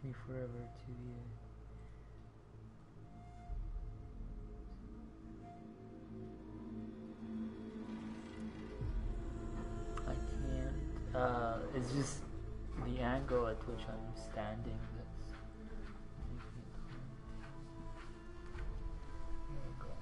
take me forever to I can't. It's just the angle at which I'm standing that's making it hard. There we go.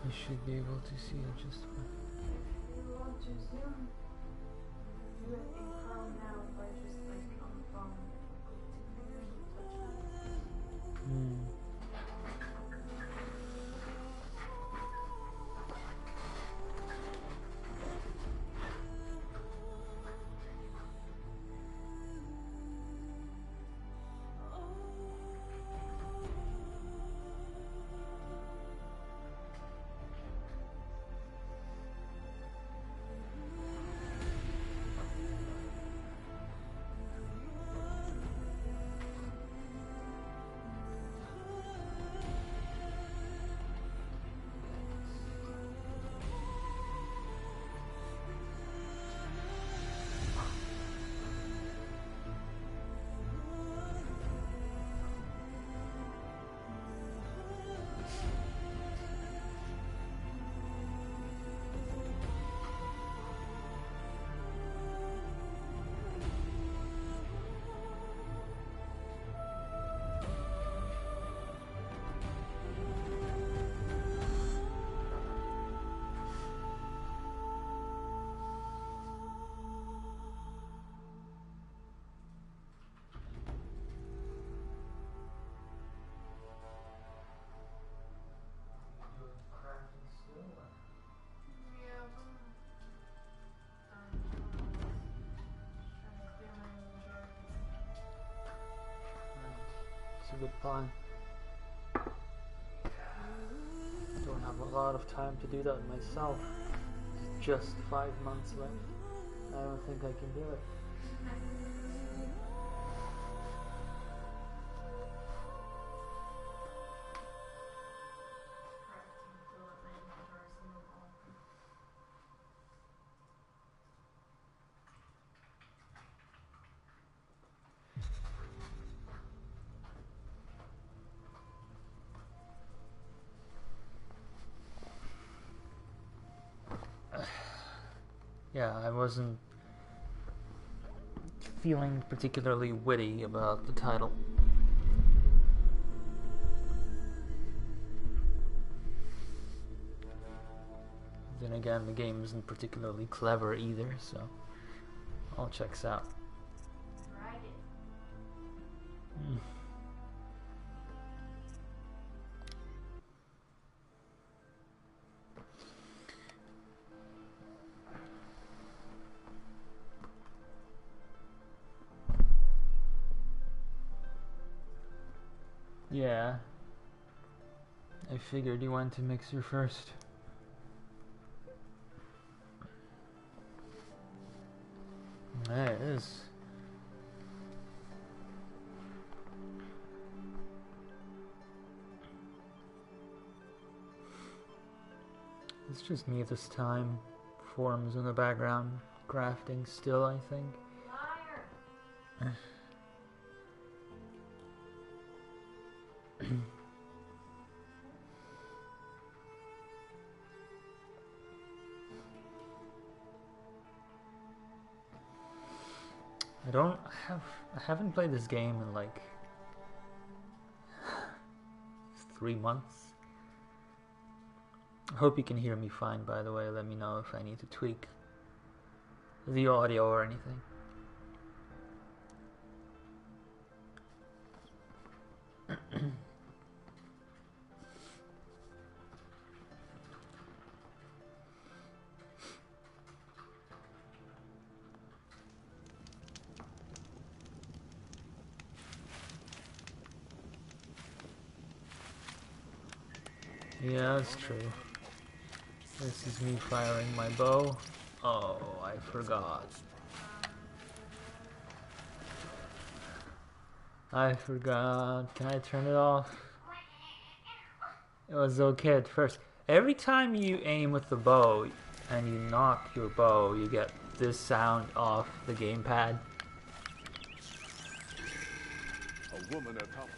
I should be able to see it just fine. If you want to zoom, do it in Chrome now by just like on the phone, with 2 fingers and touch it. It's a good plan. Don't have a lot of time to do that myself. It's just 5 months left. I don't think I can do it. Yeah, I wasn't feeling particularly witty about the title. Then again, the game isn't particularly clever either, so all checks out. Yeah, I figured you went to Mixer first. There it is. It's just me this time. Forms in the background, crafting still, I think. Liar. I haven't played this game in like 3 months. I hope you can hear me fine, by the way. Let me know if I need to tweak the audio or anything. Yeah, that's true. This is me firing my bow. Oh, I forgot. I forgot. Can I turn it off? It was okay at first. Every time you aim with the bow and you knock your bow, you get this sound off the gamepad. A woman atop the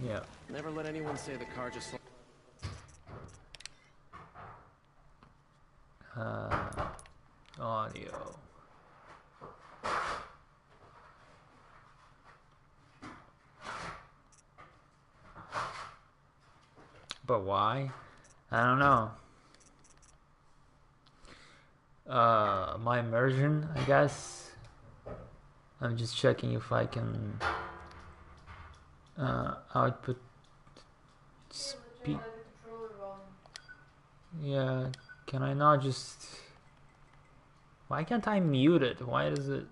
Yeah. Never let anyone say the car just... Audio. But why? I don't know. My immersion, I guess. I'm just checking if I can output speed. Yeah, can I not just... Why can't I mute it? Why does it...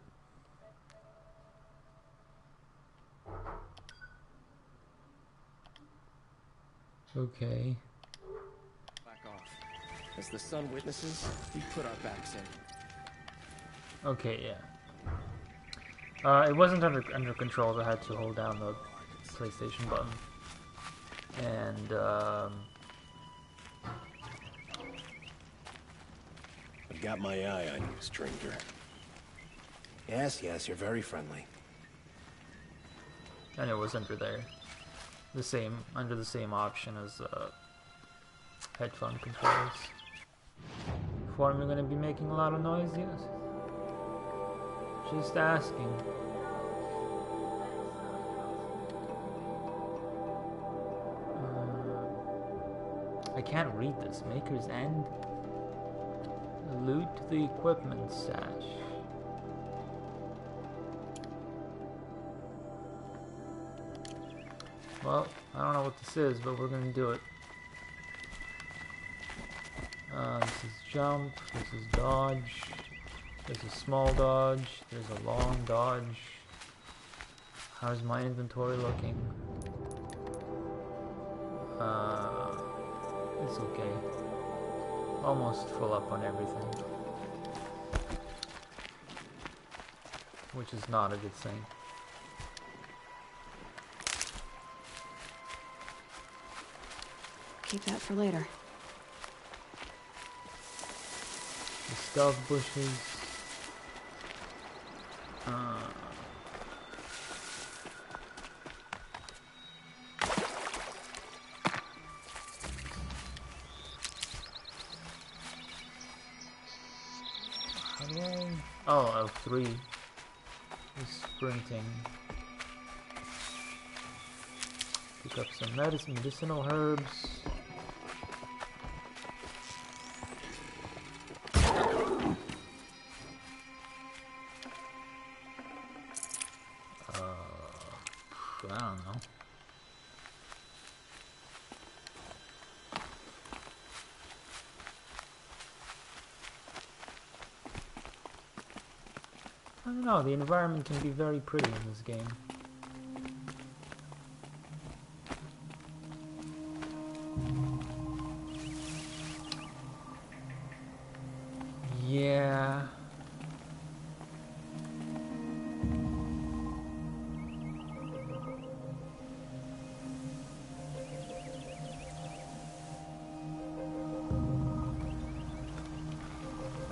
Okay. Back off. As the sun witnesses, we put our backs in. Okay, yeah. It wasn't under control, so I had to hold down the PlayStation button. And, I've got my eye on you, stranger. Yes, yes, you're very friendly. and it was under there. Under the same option as headphone controls. Before I'm gonna be making a lot of noise, yes? Just asking. I can't read this. Maker's End. Loot the equipment stash. Well, I don't know what this is, but we're gonna do it. This is jump, this is dodge, there's a small dodge, there's a long dodge. How's my inventory looking? It's okay. Almost full up on everything. Which is not a good thing. Keep that for later. The stealth bushes. How do I... Oh, L3 is sprinting. Pick up some medicinal herbs. I don't know. I don't know, the environment can be very pretty in this game. Yeah.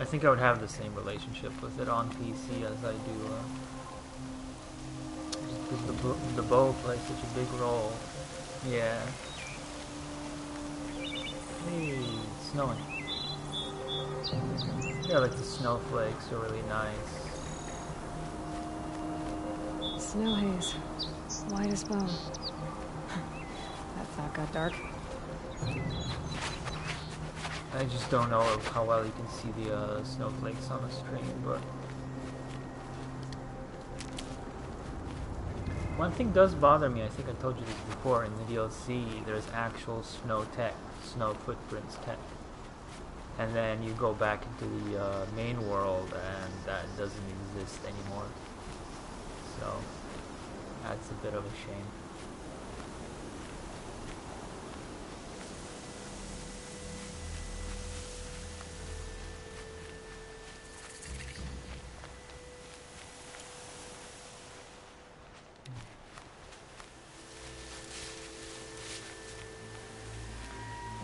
I think I would have the same relationship with it on PC as I do, just because the bow plays such a big role. Yeah. Hey, it's snowing. Yeah, like the snowflakes are really nice. Snow haze. White as bone. That thought got dark. I just don't know how well you can see the snowflakes on the stream, but... One thing does bother me, I think I told you this before, in the DLC there's actual snow tech, snow footprints tech. And then you go back into the main world and that doesn't exist anymore. So, That's a bit of a shame.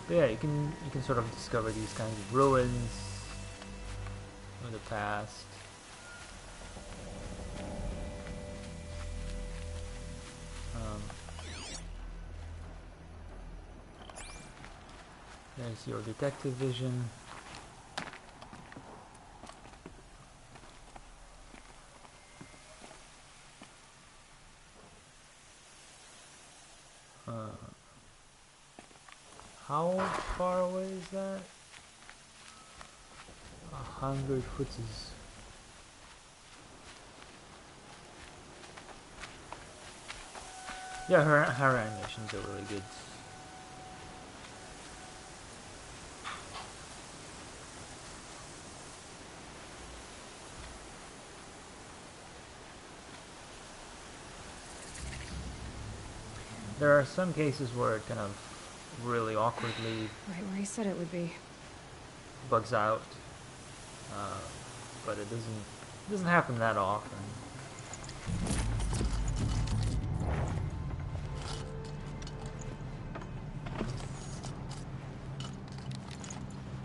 But yeah, you can sort of discover these kinds of ruins of the past. There's your detective vision. How far away is that? 100 footies. Yeah, her animations are really good. There are some cases where it kind of really awkwardly Right where he said it would be. bugs out, but it doesn't happen that often.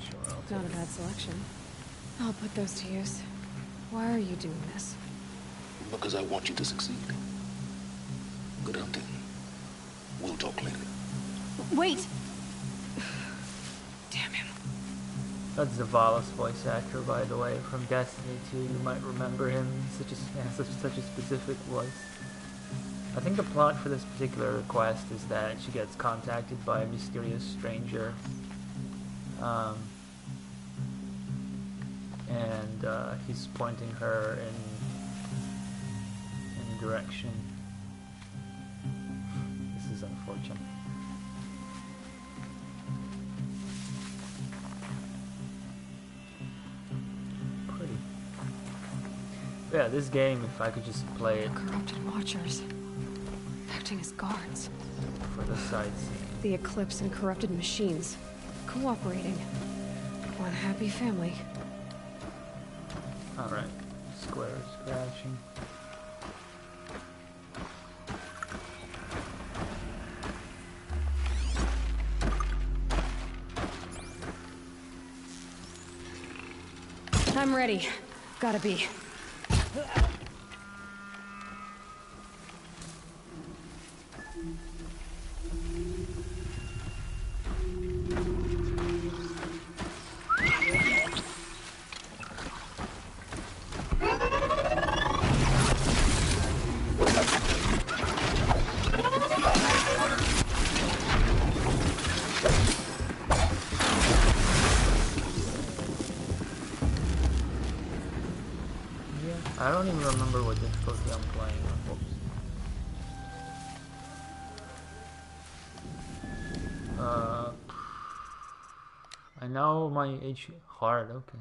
Sure, I'll Not a take it. bad selection. I'll put those to use. Why are you doing this? Because I want you to succeed. Good hunting. We'll talk later. Wait! Damn him. That's Zavala's voice actor, by the way, from Destiny 2. You might remember him. Such a specific voice. I think the plot for this particular quest is that she gets contacted by a mysterious stranger, and he's pointing her in a direction. This is unfortunate. Pretty. Yeah, this game, if I could just play it Corrupted watchers. Acting as guards. for the sightseeing. The Eclipse and corrupted machines. Cooperating. One happy family. Alright, square scratching. I'm ready. Gotta be. I don't even remember what difficulty I'm playing on. Whoops. I know my H hard, okay.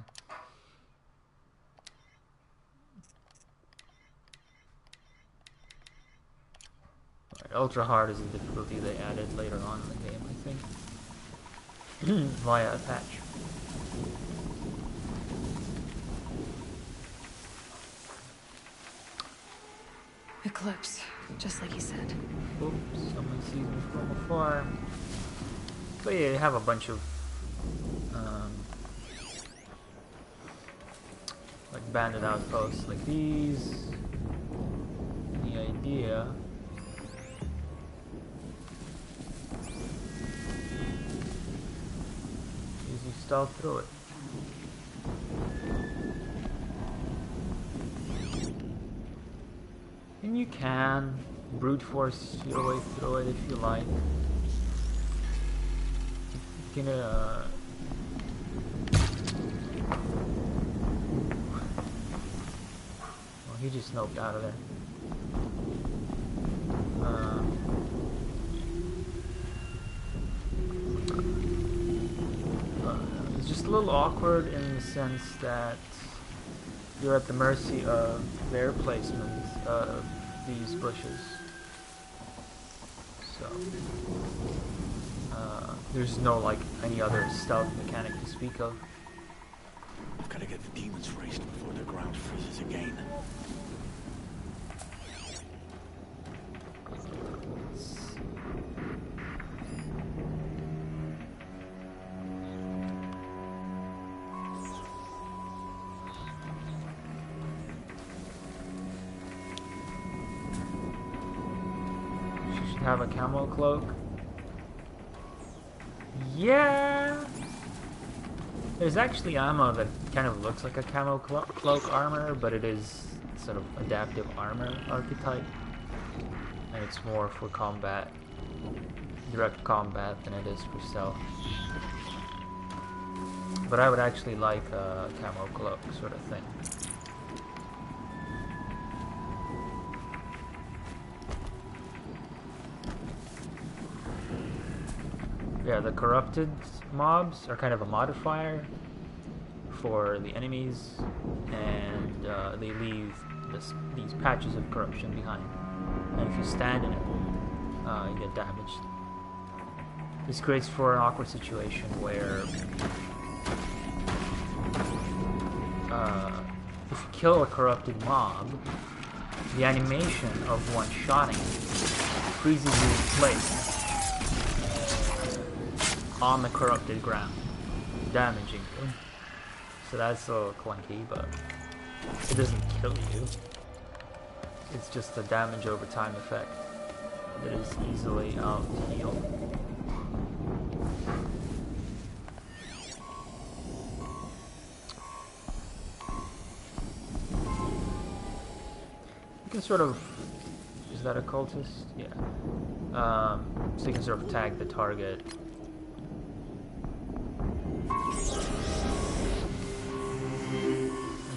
Alright, ultra hard is a difficulty they added later on in the game, I think. Via a patch. Eclipse. Just like he said. Oops, someone sees me from afar. But yeah, you have a bunch of like bandit outposts like these. The idea is you stealth through it. And you can brute force your way through it if you like. You can well, he just snoped out of there. It's just a little awkward in the sense that you're at the mercy of their placement of these bushes. there's no like any other stealth mechanic to speak of. Gotta get the demons raced before the ground freezes again. She should have a camo cloak. Yeah! There's actually ammo that kind of looks like a camo cloak armor, but it is sort of adaptive armor archetype. And it's more for combat, direct combat, than it is for stealth. But I would actually like a camo cloak sort of thing. Yeah, the corrupted mobs are kind of a modifier for the enemies, and they leave these patches of corruption behind. And if you stand in it, you get damaged. This creates for an awkward situation where if you kill a corrupted mob, the animation of one-shotting freezes you in place on the corrupted ground, damaging you. So that's a little clunky, but it doesn't kill you. It's just a damage over time effect that is easily healed. You can sort of... Is that a cultist? Yeah. So you can sort of tag the target. I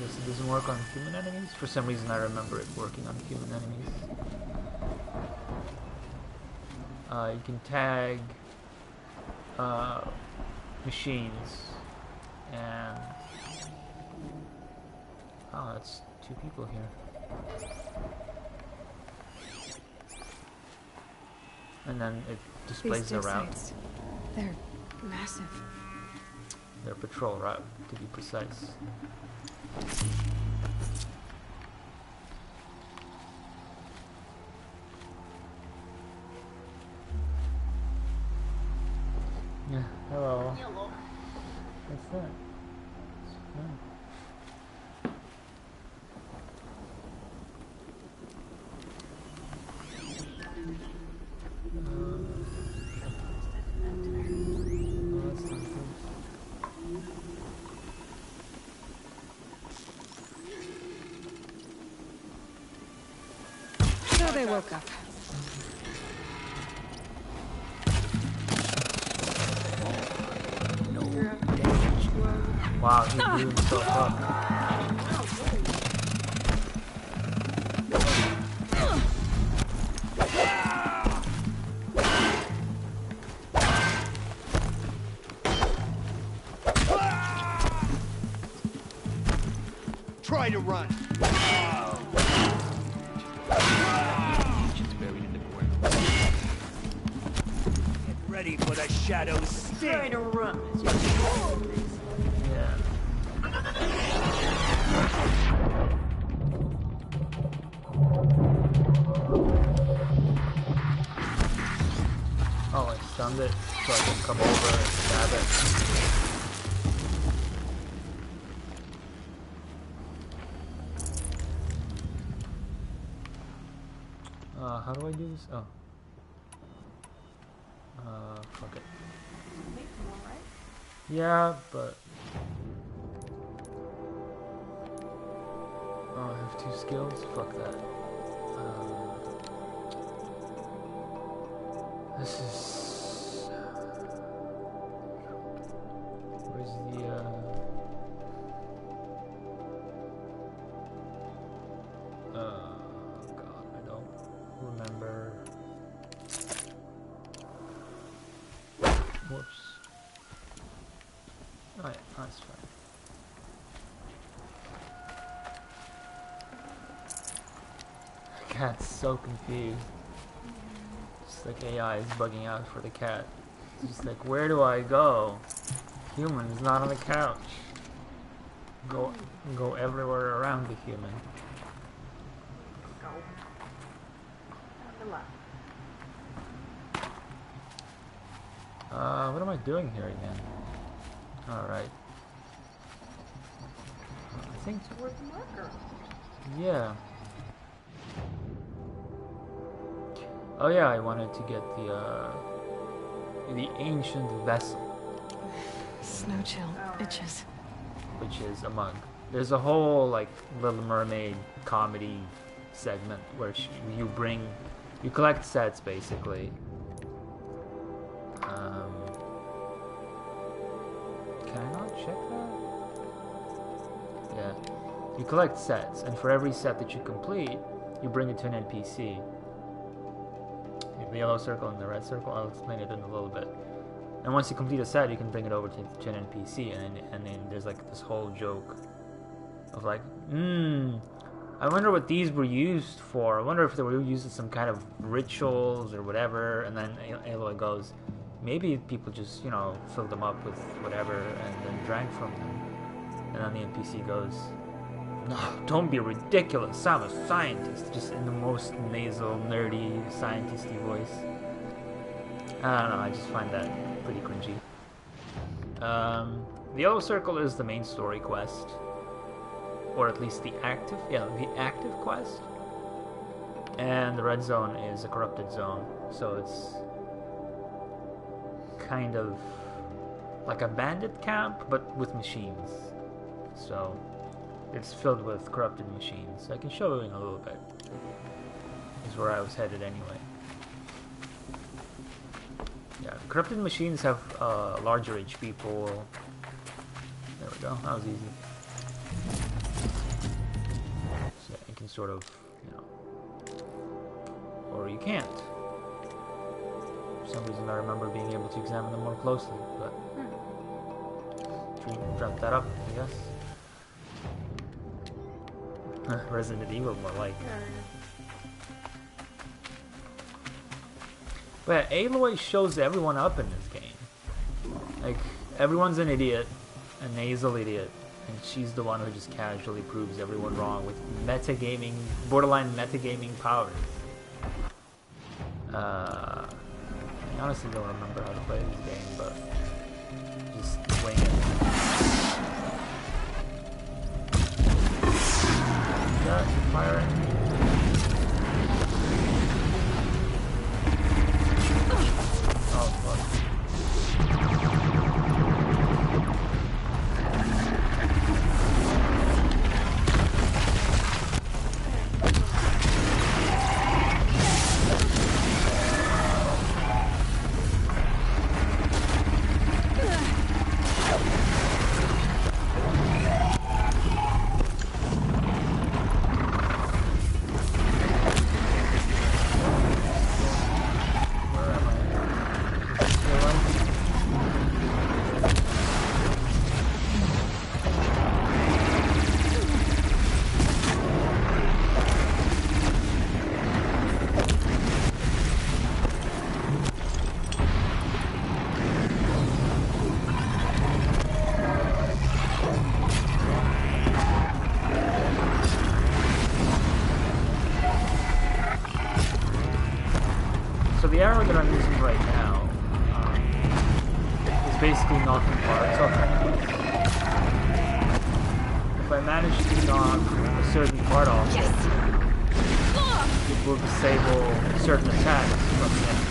guess it doesn't work on human enemies. For some reason I remember it working on human enemies. You can tag machines, and oh, that's two people here. And then it displays the route. Sites, they're massive. Their patrol route, to be precise. Yeah, hello. Hello. What's that? Oh. Oh, that's not good. So they woke up. Wow, he blew himself up. Try to run. It's buried in the ground. Get ready for the shadows sting. Try to run. Yeah. Oh, I stunned it so I can come over and stab it. How do I do this? Oh. Fuck it. Make more, right? Yeah, but... Oh, I have 2 skills? Fuck that. This is... Where's the, God, I don't remember. Whoops. Oh yeah, that's fine. Cat's so confused. Just It's like AI is bugging out for the cat. It's just like, where do I go? Human is not on the couch. Go everywhere around the human. Go. Good luck. What am I doing here again? Alright. I think, Towards the marker. yeah. Oh yeah, I wanted to get the ancient vessel, Snow chill itches. which is a mug. There's a whole like Little Mermaid comedy segment where you collect sets basically. Can I not check that? Yeah. You collect sets, and for every set that you complete, you bring it to an NPC. The yellow circle and the red circle, I'll explain it in a little bit. And once you complete a set, you can bring it over to an NPC, and then there's like this whole joke of like, I wonder what these were used for. I wonder if they were used in some kind of rituals or whatever. And then Aloy goes, maybe people just, filled them up with whatever and then drank from them. And then the NPC goes, no, don't be ridiculous. I'm a scientist. Just in the most nasal, nerdy, scientisty voice. I don't know. I just find that pretty cringy. The yellow circle is the main story quest, or at least the active quest. And the red zone is a corrupted zone, so it's kind of like a bandit camp, but with machines. So it's filled with corrupted machines. I can show you in a little bit. Is where I was headed anyway. Yeah, corrupted machines have larger HP pool. There we go. That was easy. So you can sort of, or you can't. For some reason, I remember being able to examine them more closely, but dreamt that up, I guess. Resident Evil, more like. But Aloy shows everyone up in this game. Like, everyone's an idiot, a nasal idiot, and she's the one who just casually proves everyone wrong with metagaming, borderline metagaming powers. I honestly don't remember how to play this game, but just wing it. Yeah, firing. Oh, fuck. The arrow that I'm using right now is basically knocking parts off enemies. If I manage to knock a certain part off, it will disable certain attacks from the enemy.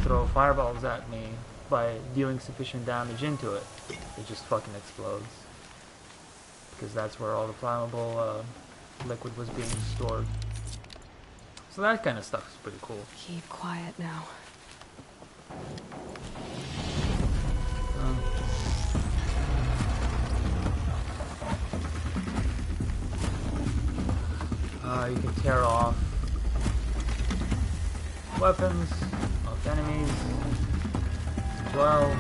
throw fireballs at me by dealing sufficient damage into it, it just fucking explodes. Because that's where all the flammable liquid was being stored. So that kind of stuff is pretty cool. Keep quiet now. You can tear off weapons of enemies as well.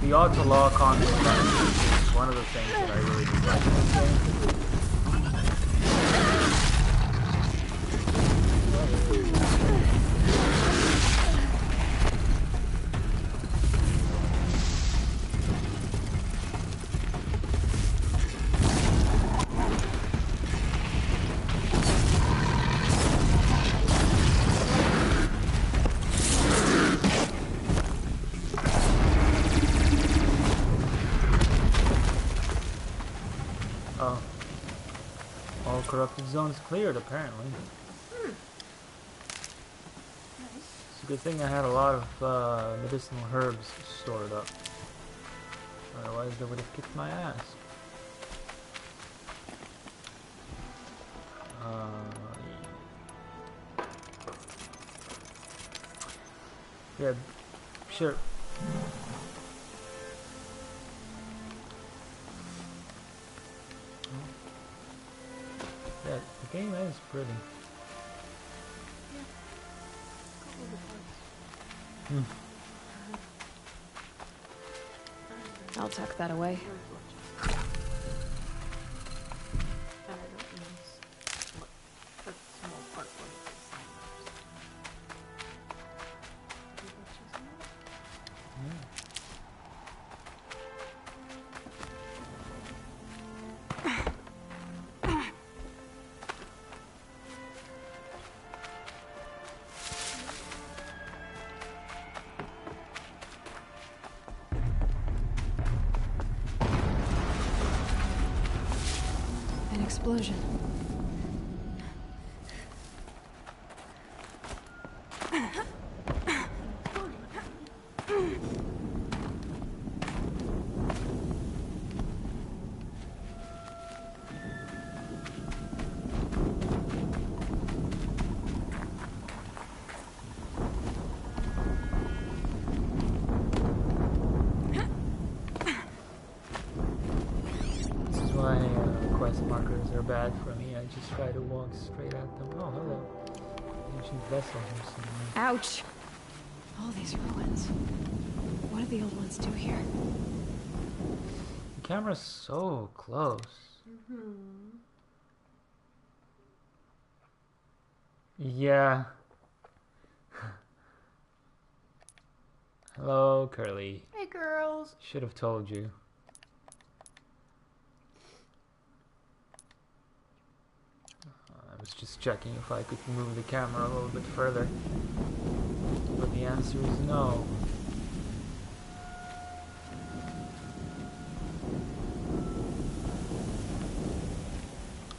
The auto lock on this button is one of the things that I really dislike in this game. All corrupted zones cleared, apparently. It's a good thing I had a lot of medicinal herbs stored up. Otherwise, they would have kicked my ass. Yeah, sure. Yeah, the game is pretty. I'll tuck that away. An explosion. Quest markers are bad for me. I just try to walk straight at them. Oh, hello. Ancient vessel here somewhere. Ouch! All these ruins. What did the old ones do here? The camera's so close. Yeah. Hello, Curly. Hey, girls. Should have told you. I was just checking if I could move the camera a little bit further. But the answer is no.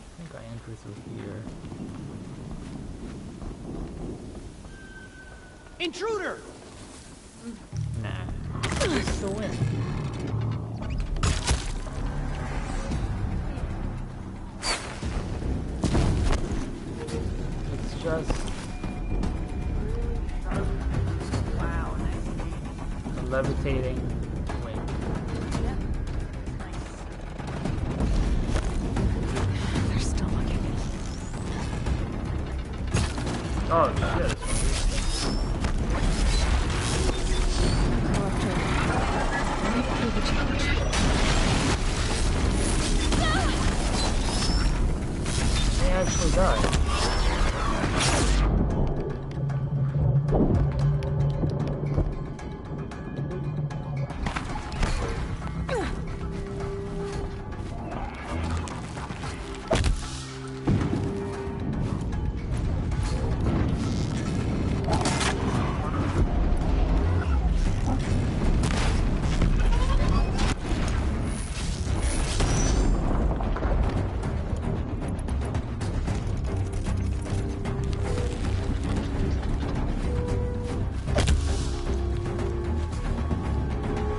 I think I enter through here. Intruder! Nah. Just the wind. It's just Wow, a levitating wing. Oh shit, it's one of these things. Collector. Wait for the challenge. They actually died.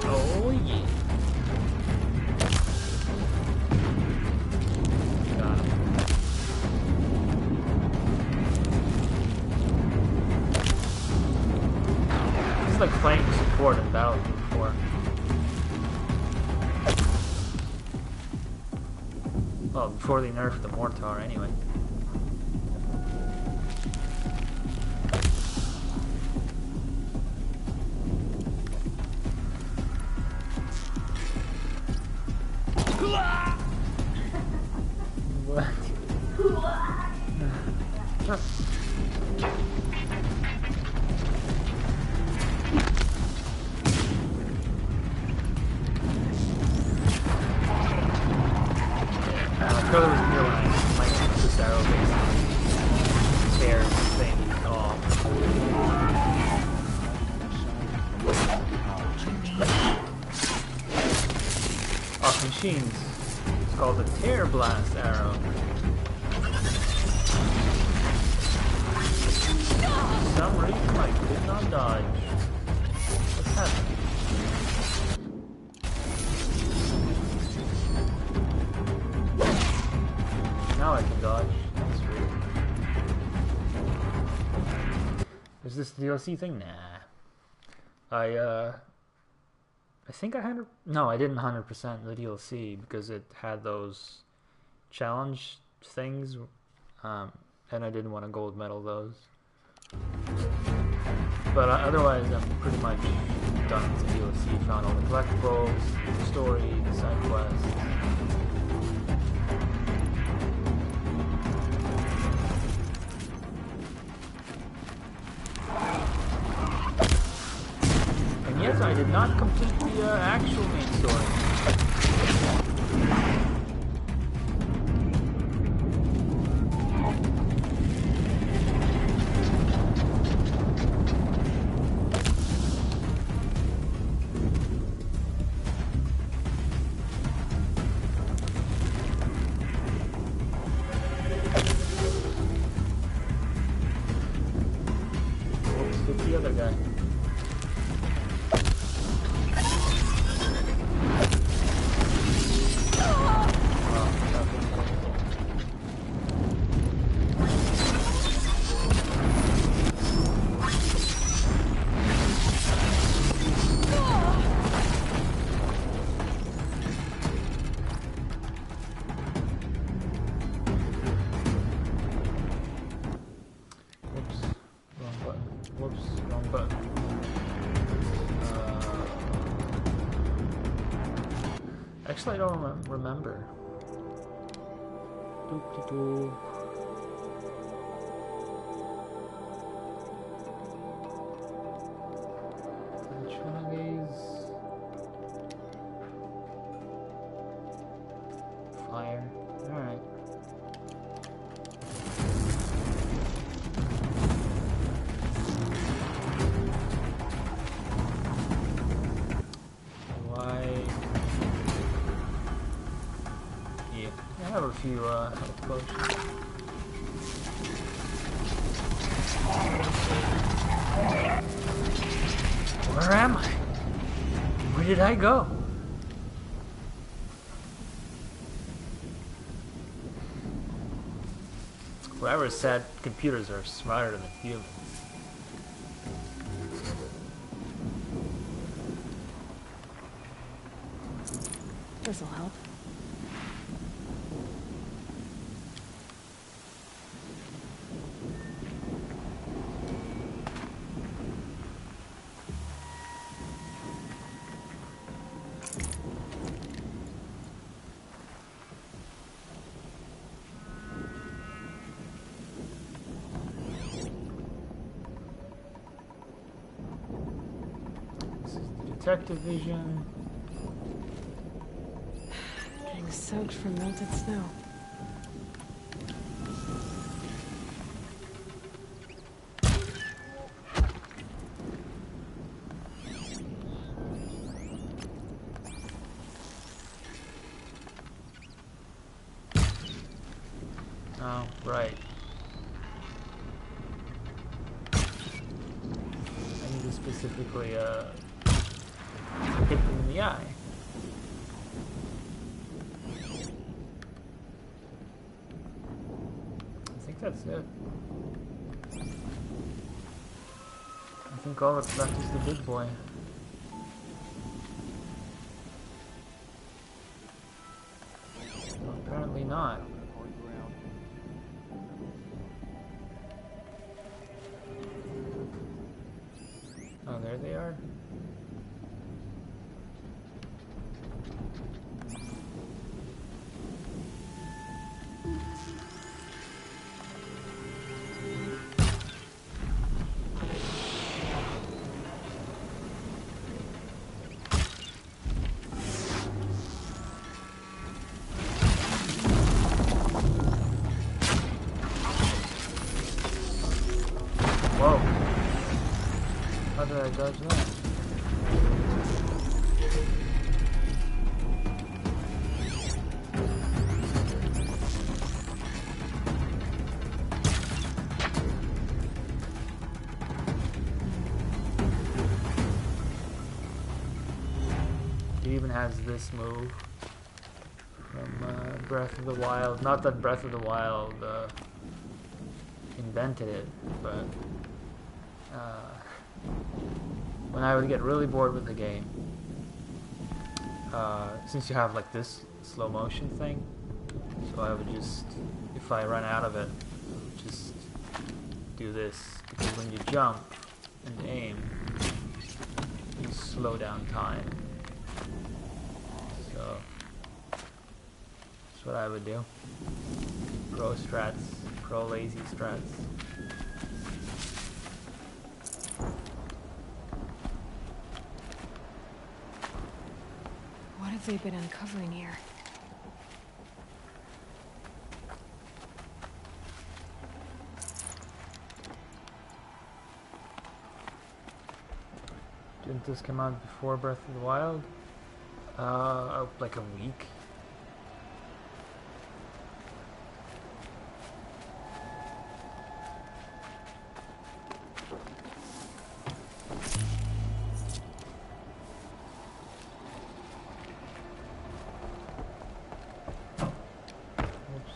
Oh yeah. Got him. It's like playing support in Battlefield 4. Well, before they nerfed the Mortar anyway. What? I thought it was near when I might use this arrow based tear thing off. Off machines. It's called the Tear Blast arrow. For some reason I did not dodge. What's happening? Now I can dodge. That's weird. Is this DLC thing? Nah. I think I had... No, I didn't 100% the DLC because it had those challenge things, and I didn't want to gold medal those. But otherwise, I'm pretty much done with the DLC. Found all the collectibles, the story, the side quests. And yes, I did not complete the actual main story. What's with the other guy? Wrong button. Actually, I don't remember. Doo-doo-doo. Which one of these? Fire. Alright. I have a few health potions. Where am I? Where did I go? Whoever said computers are smarter than humans. This'll help. detective vision. Getting soaked from melted snow. Oh, right. I need to specifically hit them in the eye. I think that's it. I think all that's left is the big boy. Well, apparently not. Oh, there they are. Whoa. How did I dodge that? It even has this move from Breath of the Wild. Not that Breath of the Wild invented it, but when I would get really bored with the game, since you have like this slow motion thing, so I would just, if I run out of it, I would just do this, because when you jump and aim, you slow down time. So that's what I would do. Pro strats, pro lazy strats. What have they been uncovering here? Didn't this come out before Breath of the Wild? Like a week? Oops.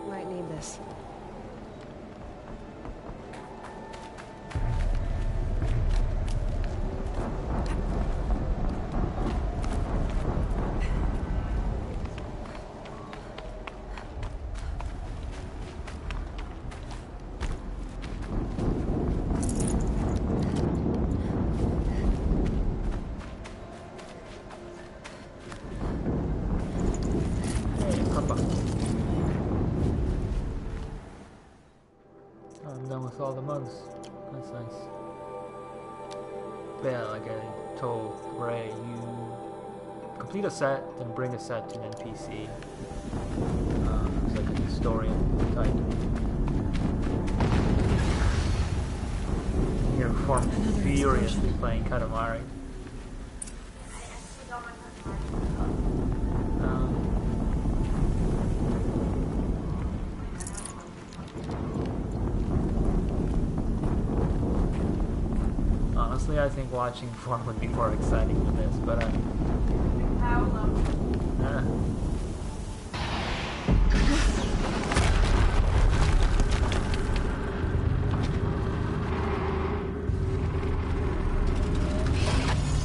Might need this. Hey, Papa. Oh, I'm done with all the mugs. That's nice. Yeah, like I told Ray, you complete a set, then bring a set to an NPC. It's like a historian type. You're furiously playing Katamari. Honestly, I think watching 4 would be more exciting than this, but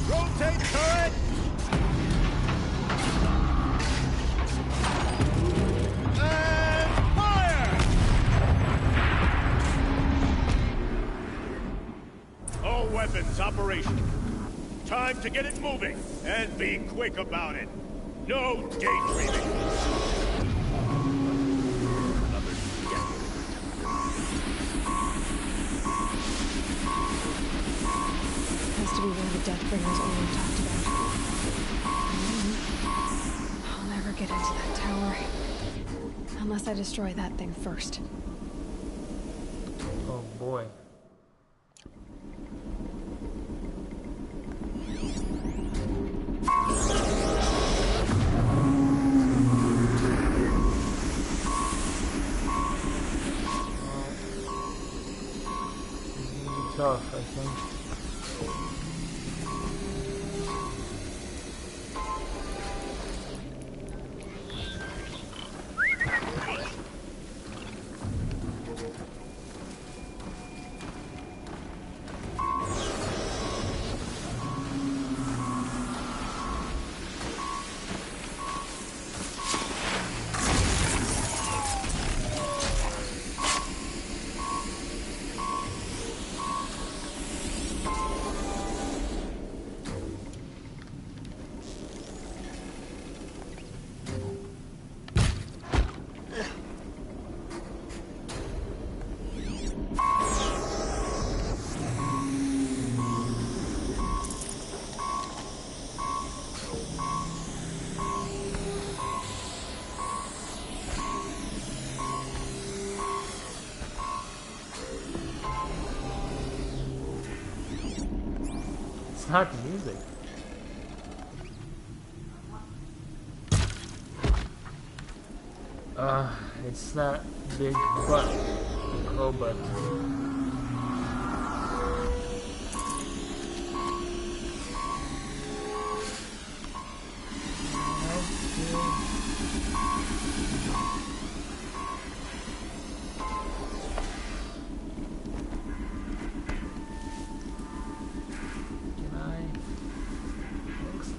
Rotate turret! And fire! All weapons operational. time to get it moving, and be quick about it. No daydreaming. Has to be where the Deathbringers only talked about. I'll never get into that tower. Unless I destroy that thing first. Oh boy. Tough, I think. It's not music. It's that big butt. The crow butt.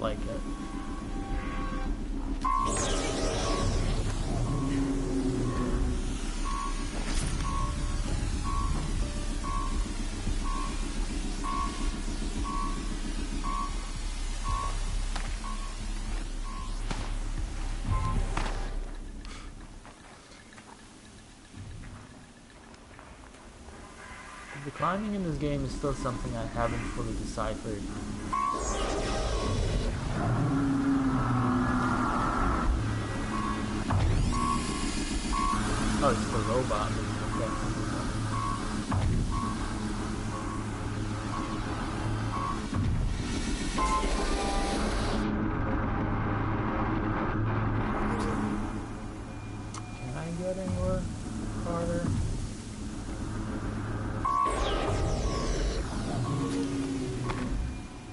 Like it. The climbing in this game is still something I haven't fully deciphered. Oh, it's the robot. Can I get anywhere farther?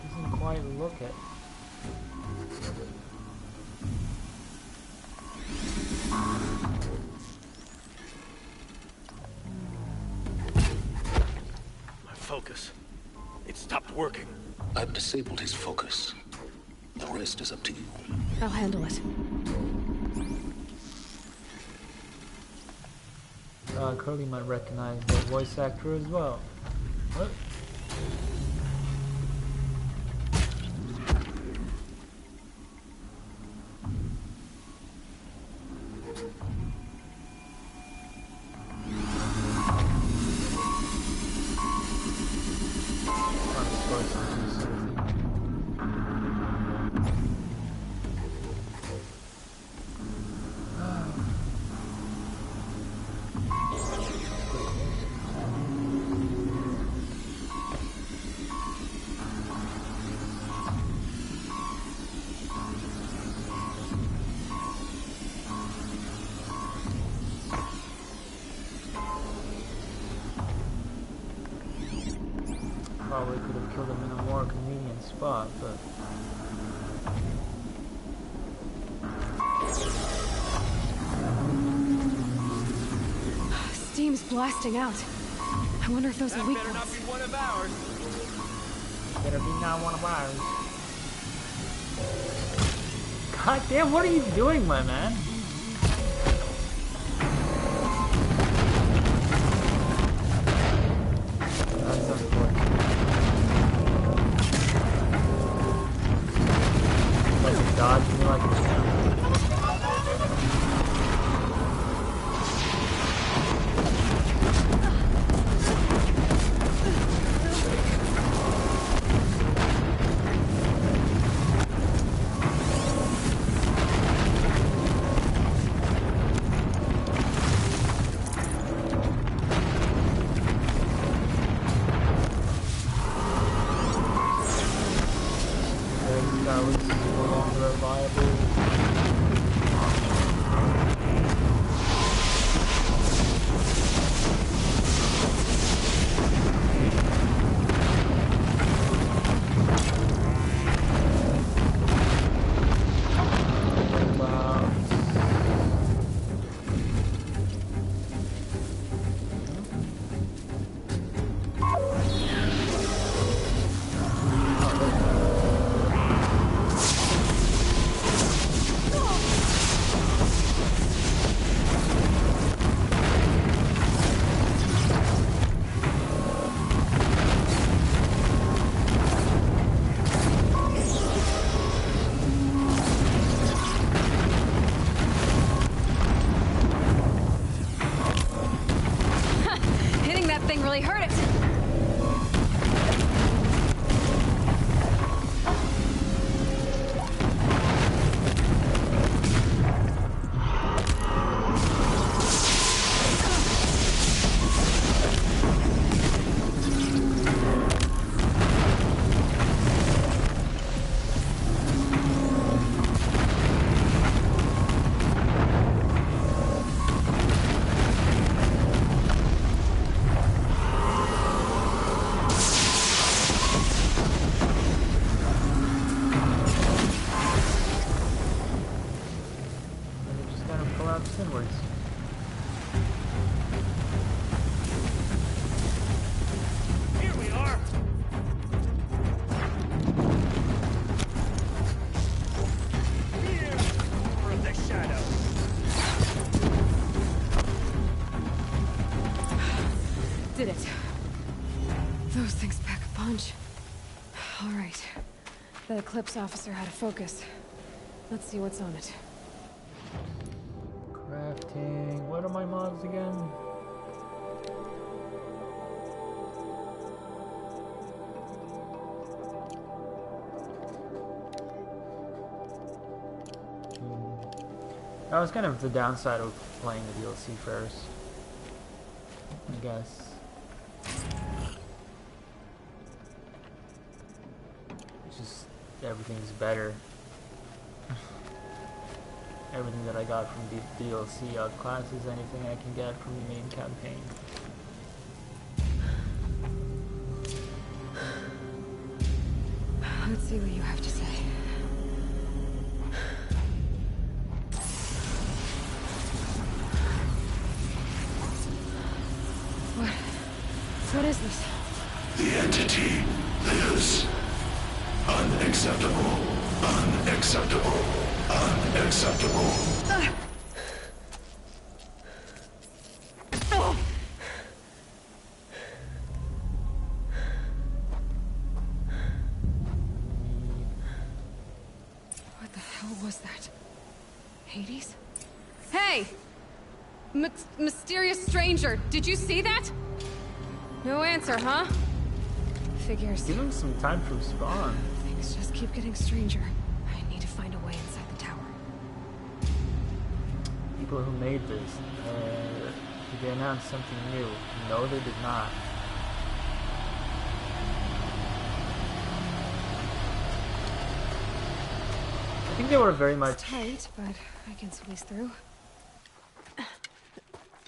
Doesn't quite look it. Focus. It stopped working. I've disabled his focus. The rest is up to you. I'll handle it. Curly might recognize the voice actor as well. What? Probably could have killed him in a more convenient spot, but... Steam's blasting out. I wonder if those are weak Better not points. be one of ours. Better be not one of ours. God damn, what are you doing, my man? That's unfortunate. really hurt it. And it just kind of collapsed inwards. Here we are. Here from the shadows. Did it. Those things pack a punch. All right. The Eclipse officer had a focus. Let's see what's on it. Crafting. What are my mods again? That was kind of the downside of playing the DLC first, I guess. It's just everything's better. Everything that I got from the DLC outclasses anything I can get from the main campaign. Let's see what you have to say. What is this? The entity lives. Unacceptable. Unacceptable. Unacceptable. What the hell was that? Hades? Hey! Mysterious stranger, did you see that? No answer, huh? Figures. Give him some time to respond. Things just keep getting stranger. I need to find a way inside the tower. People who made this, did they announce something new? No, they did not. I think they were very much. Tight, but I can squeeze through.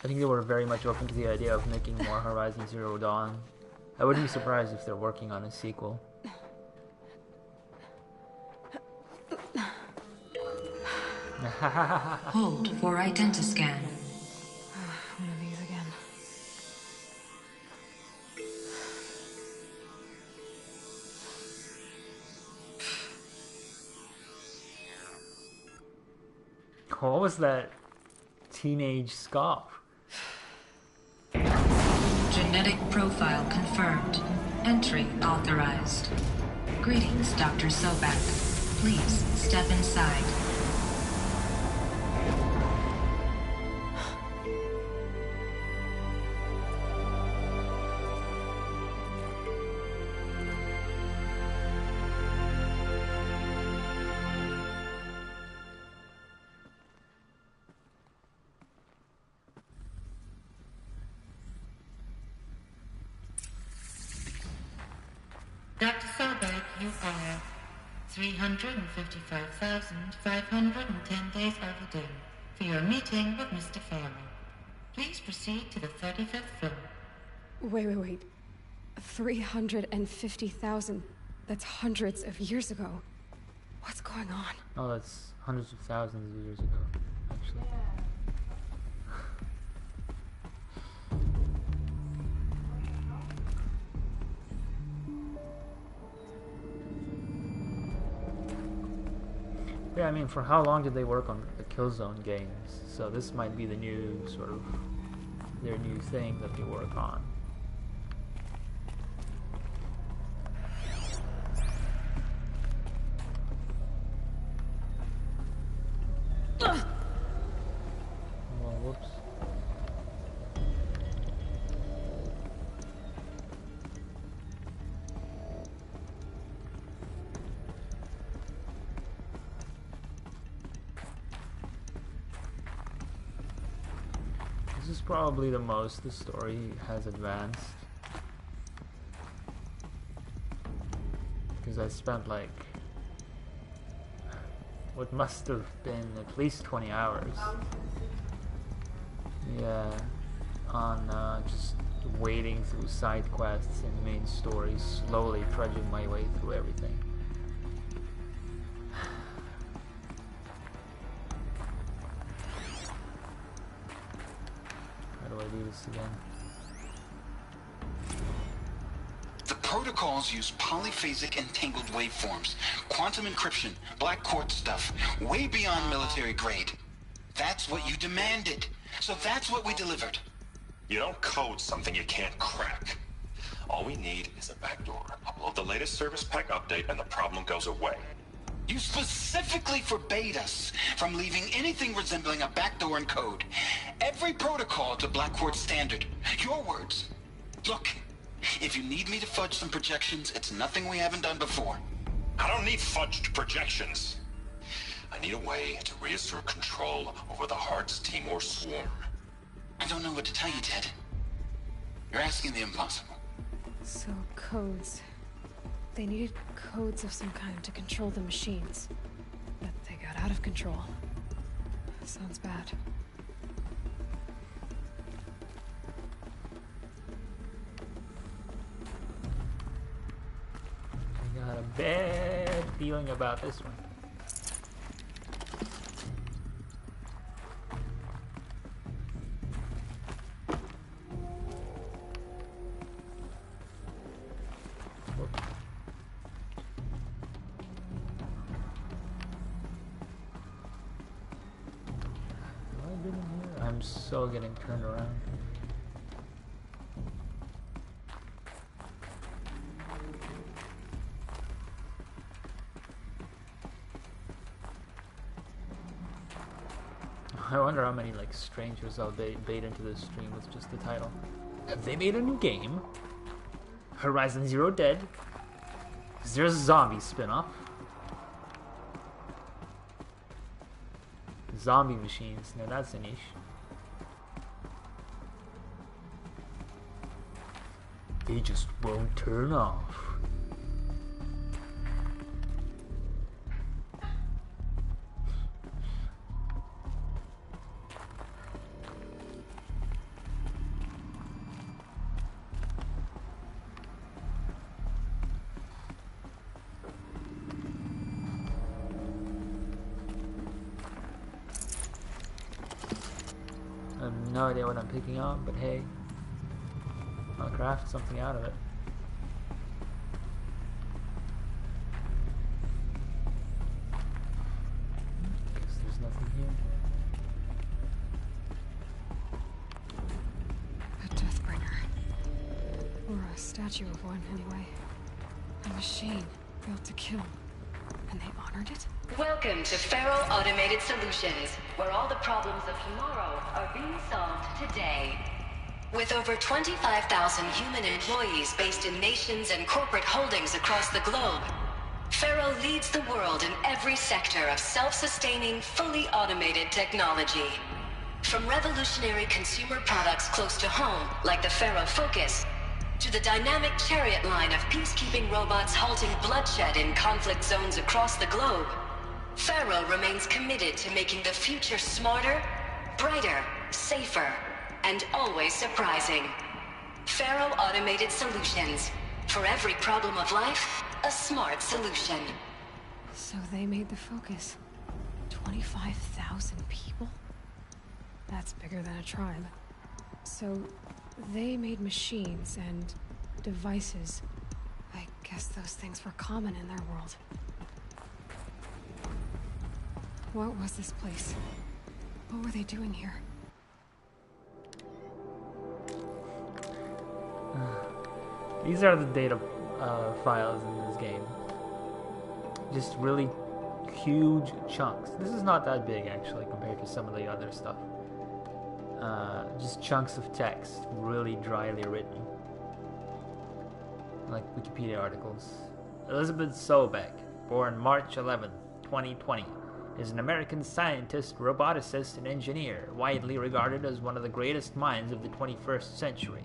I think they were very much open to the idea of making more Horizon Zero Dawn. I wouldn't be surprised if they're working on a sequel. Hold for identiscan. One of these again. What was that teenage scoff? Genetic profile confirmed. Entry authorized. Greetings, Dr. Sobek. Please step inside. Dr. Sobek, you are 355,510 days overdue for your meeting with Mr. Farley. Please proceed to the 35th floor. Wait. 350,000. That's hundreds of years ago. What's going on? Oh, that's hundreds of thousands of years ago, actually. Yeah, I mean, for how long did they work on the Killzone games? So this might be the new sort of their new thing that they work on. Well, whoops. This is probably the most the story has advanced. Because I spent like what must have been at least 20 hours. Yeah, on just wading through side quests and main stories, slowly trudging my way through everything. How do I do this again? The protocols use polyphasic entangled waveforms, quantum encryption, black quartz stuff, way beyond military grade. That's what you demanded, so that's what we delivered. You don't code something you can't crack. All we need is a backdoor. Upload the latest service pack update and the problem goes away. You specifically forbade us from leaving anything resembling a backdoor in code. Every protocol to Black Quartz standard. Your words. Look, if you need me to fudge some projections, it's nothing we haven't done before. I don't need fudged projections. I need a way to reassert control over the Hearts Timor swarm. I don't know what to tell you, Ted. You're asking the impossible. So, codes. They needed codes of some kind to control the machines. But they got out of control. Sounds bad. I got a bad feeling about this one. I'm so getting turned around. I wonder how many like strangers I'll bait into this stream with just the title. Have they made a new game? Horizon Zero Dead? Is there a zombie spin-off? Zombie machines, now that's a niche. They just won't turn off. I have no idea what I'm picking up, but hey, I'll craft something out of it. Guess there's nothing here. A Deathbringer. Or a statue of one, anyway. A machine built to kill. And they honored it? Welcome to Faro Automated Solutions, where all the problems of tomorrow are being solved today. With over 25,000 human employees based in nations and corporate holdings across the globe, Faro leads the world in every sector of self-sustaining, fully automated technology. From revolutionary consumer products close to home, like the Faro Focus, to the dynamic Chariot line of peacekeeping robots halting bloodshed in conflict zones across the globe, Faro remains committed to making the future smarter, brighter, safer, and always surprising. Faro Automated Solutions. For every problem of life, a smart solution. So they made the Focus. 25,000 people? That's bigger than a tribe. So they made machines and devices. I guess those things were common in their world. What was this place? What were they doing here? These are the data files in this game. Just really huge chunks. This is not that big actually compared to some of the other stuff. Just chunks of text, really dryly written. Like Wikipedia articles. Elizabeth Sobeck, born March 11th, 2020. is an American scientist, roboticist, and engineer, widely regarded as one of the greatest minds of the 21st century.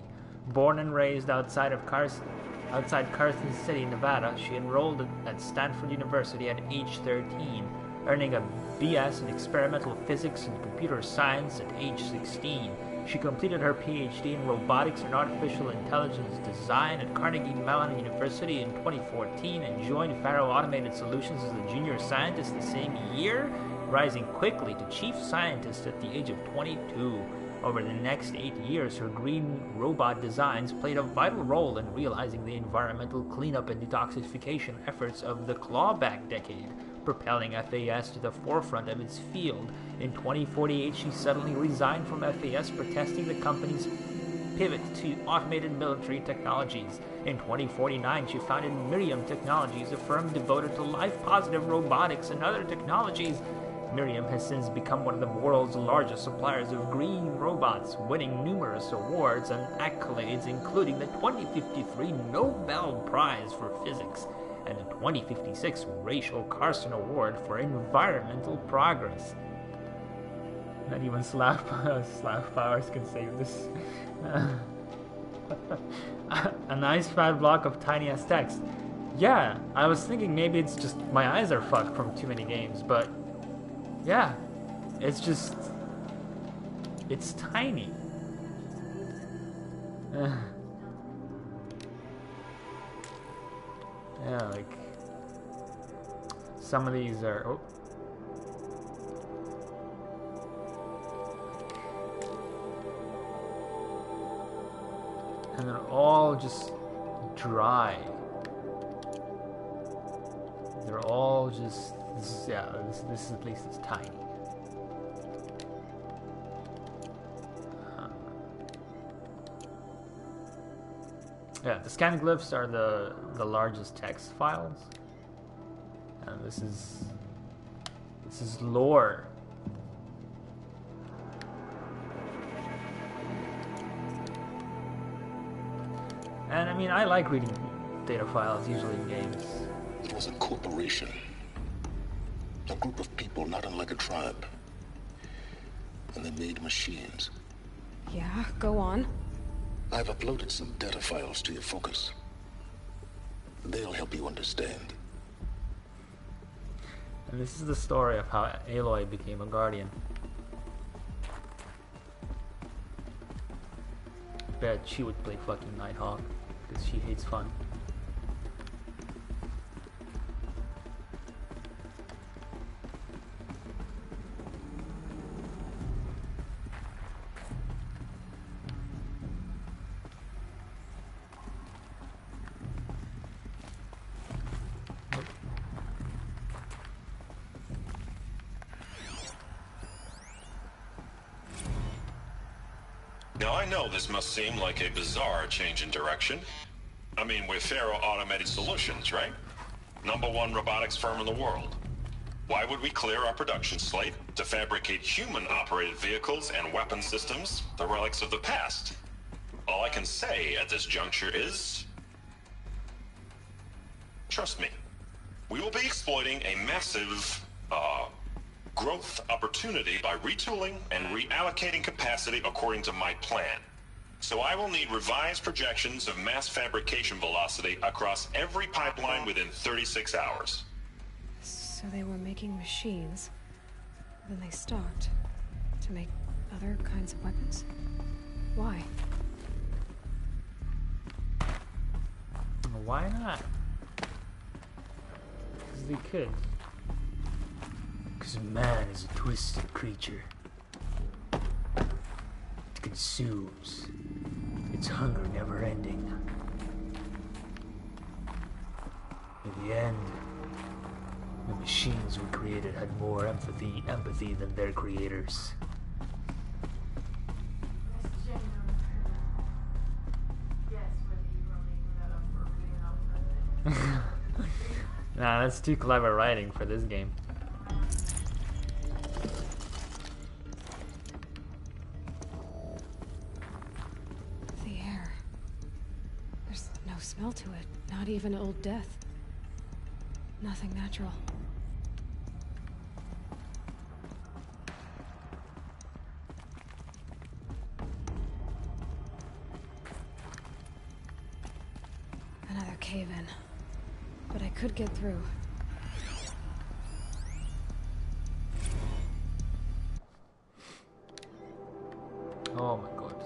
Born and raised outside Carson City, Nevada, she enrolled at Stanford University at age 13, earning a BS in experimental physics and computer science at age 16. She completed her PhD in robotics and artificial intelligence design at Carnegie Mellon University in 2014 and joined Faro Automated Solutions as a junior scientist the same year, rising quickly to chief scientist at the age of 22. Over the next 8 years, her green robot designs played a vital role in realizing the environmental cleanup and detoxification efforts of the clawback decade, propelling FAS to the forefront of its field. In 2048, she suddenly resigned from FAS, protesting the company's pivot to automated military technologies. In 2049, she founded Miriam Technologies, a firm devoted to life-positive robotics and other technologies. Miriam has since become one of the world's largest suppliers of green robots, winning numerous awards and accolades, including the 2053 Nobel Prize for Physics and the 2056 Rachel Carson Award for Environmental Progress. Not even Slav Powers can save this. A nice fat block of tiny ass text. Yeah, I was thinking maybe it's just my eyes are fucked from too many games, but yeah, it's just, it's tiny. Yeah, like, some of these are, oh. And they're all just dry. They're all just, this is at least it's tiny. Yeah, the scan glyphs are the largest text files. And this is lore. And I mean, I like reading data files usually in games. It was a corporation. A group of people not unlike a tribe. And they made machines. Yeah, go on. I've uploaded some data files to your focus. They'll help you understand. And this is the story of how Aloy became a Guardian. Bet she would play fucking Nighthawk, because she hates fun. Now, I know this must seem like a bizarre change in direction. I mean, we're Faro Automated Solutions, right? #1 robotics firm in the world. Why would we clear our production slate to fabricate human-operated vehicles and weapon systems, the relics of the past? All I can say at this juncture is, trust me, we will be exploiting a massive, growth opportunity by retooling and reallocating capacity according to my plan. So I will need revised projections of mass fabrication velocity across every pipeline within 36 hours. So they were making machines, then they stopped to make other kinds of weapons? Why? Why not? Because they could. Because man is a twisted creature. It consumes. Its hunger never ending. In the end, the machines we created had more empathy than their creators. Nah, that's too clever writing for this game. The air. There's no smell to it, not even Old Death. Nothing natural. cave in. But I could get through. Oh my god.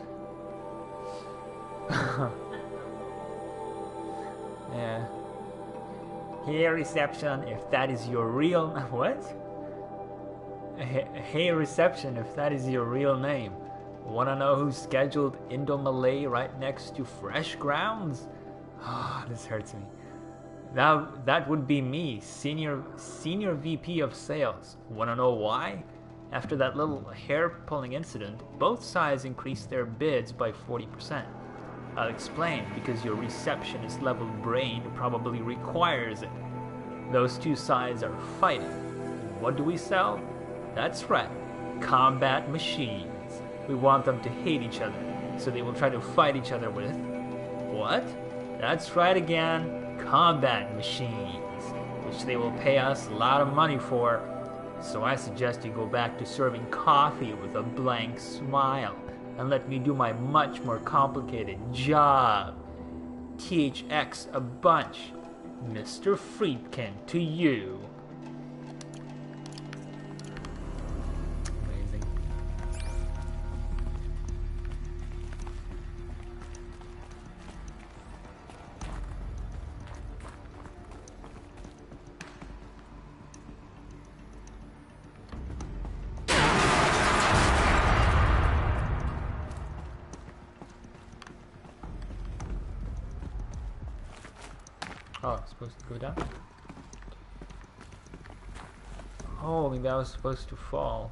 Yeah. Hey reception, if that is your real... What? Hey reception, if that is your real name. Wanna know who's scheduled Indo-Malay right next to Fresh Grounds? Ah, this hurts me. That would be me, senior VP of sales. Wanna know why? After that little hair-pulling incident, both sides increased their bids by 40%. I'll explain, because your receptionist-level brain probably requires it. Those two sides are fighting. And what do we sell? That's right, combat machines. We want them to hate each other, so they will try to fight each other with... What? That's right again, combat machines, which they will pay us a lot of money for. So I suggest you go back to serving coffee with a blank smile and let me do my much more complicated job. THX a bunch. Mr. Friedkin to you. Amazing. Oh, it's supposed to go down? Oh, maybe I was supposed to fall.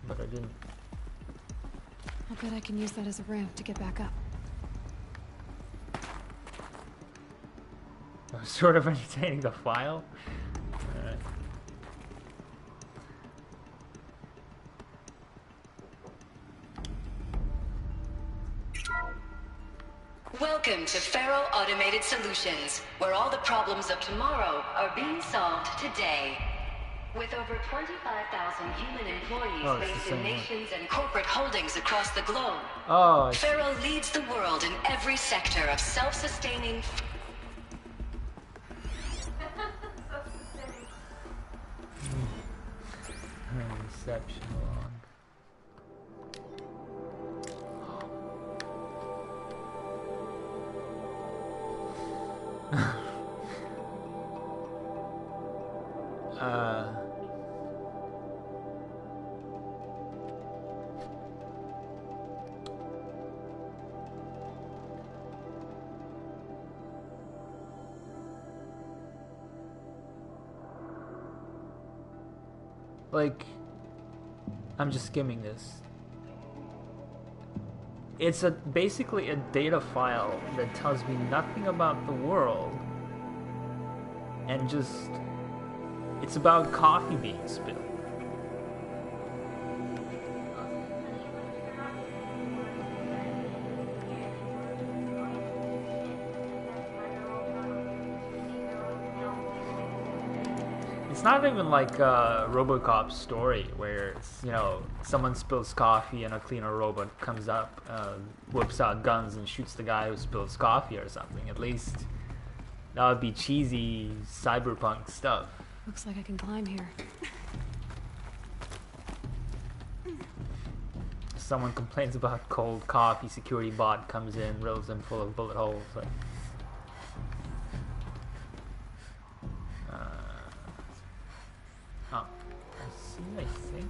But I didn't. I'll bet I can use that as a ramp to get back up. I was sort of entertaining the file. Alright. Welcome to Faro Automated Solutions, where all the problems of tomorrow are being solved today. With over 25,000 human employees based in nations and corporate holdings across the globe, Faro leads the world in every sector of self-sustaining... Reception log. Like, I'm just skimming this. It's basically a data file that tells me nothing about the world, and just it's about coffee being spilled. It's not even like RoboCop's story where it's, you know, someone spills coffee and a cleaner robot comes up, whips out guns and shoots the guy who spills coffee or something. At least that would be cheesy cyberpunk stuff. Looks like I can climb here. Someone complains about cold coffee, security bot comes in, drills him full of bullet holes. Like, I think.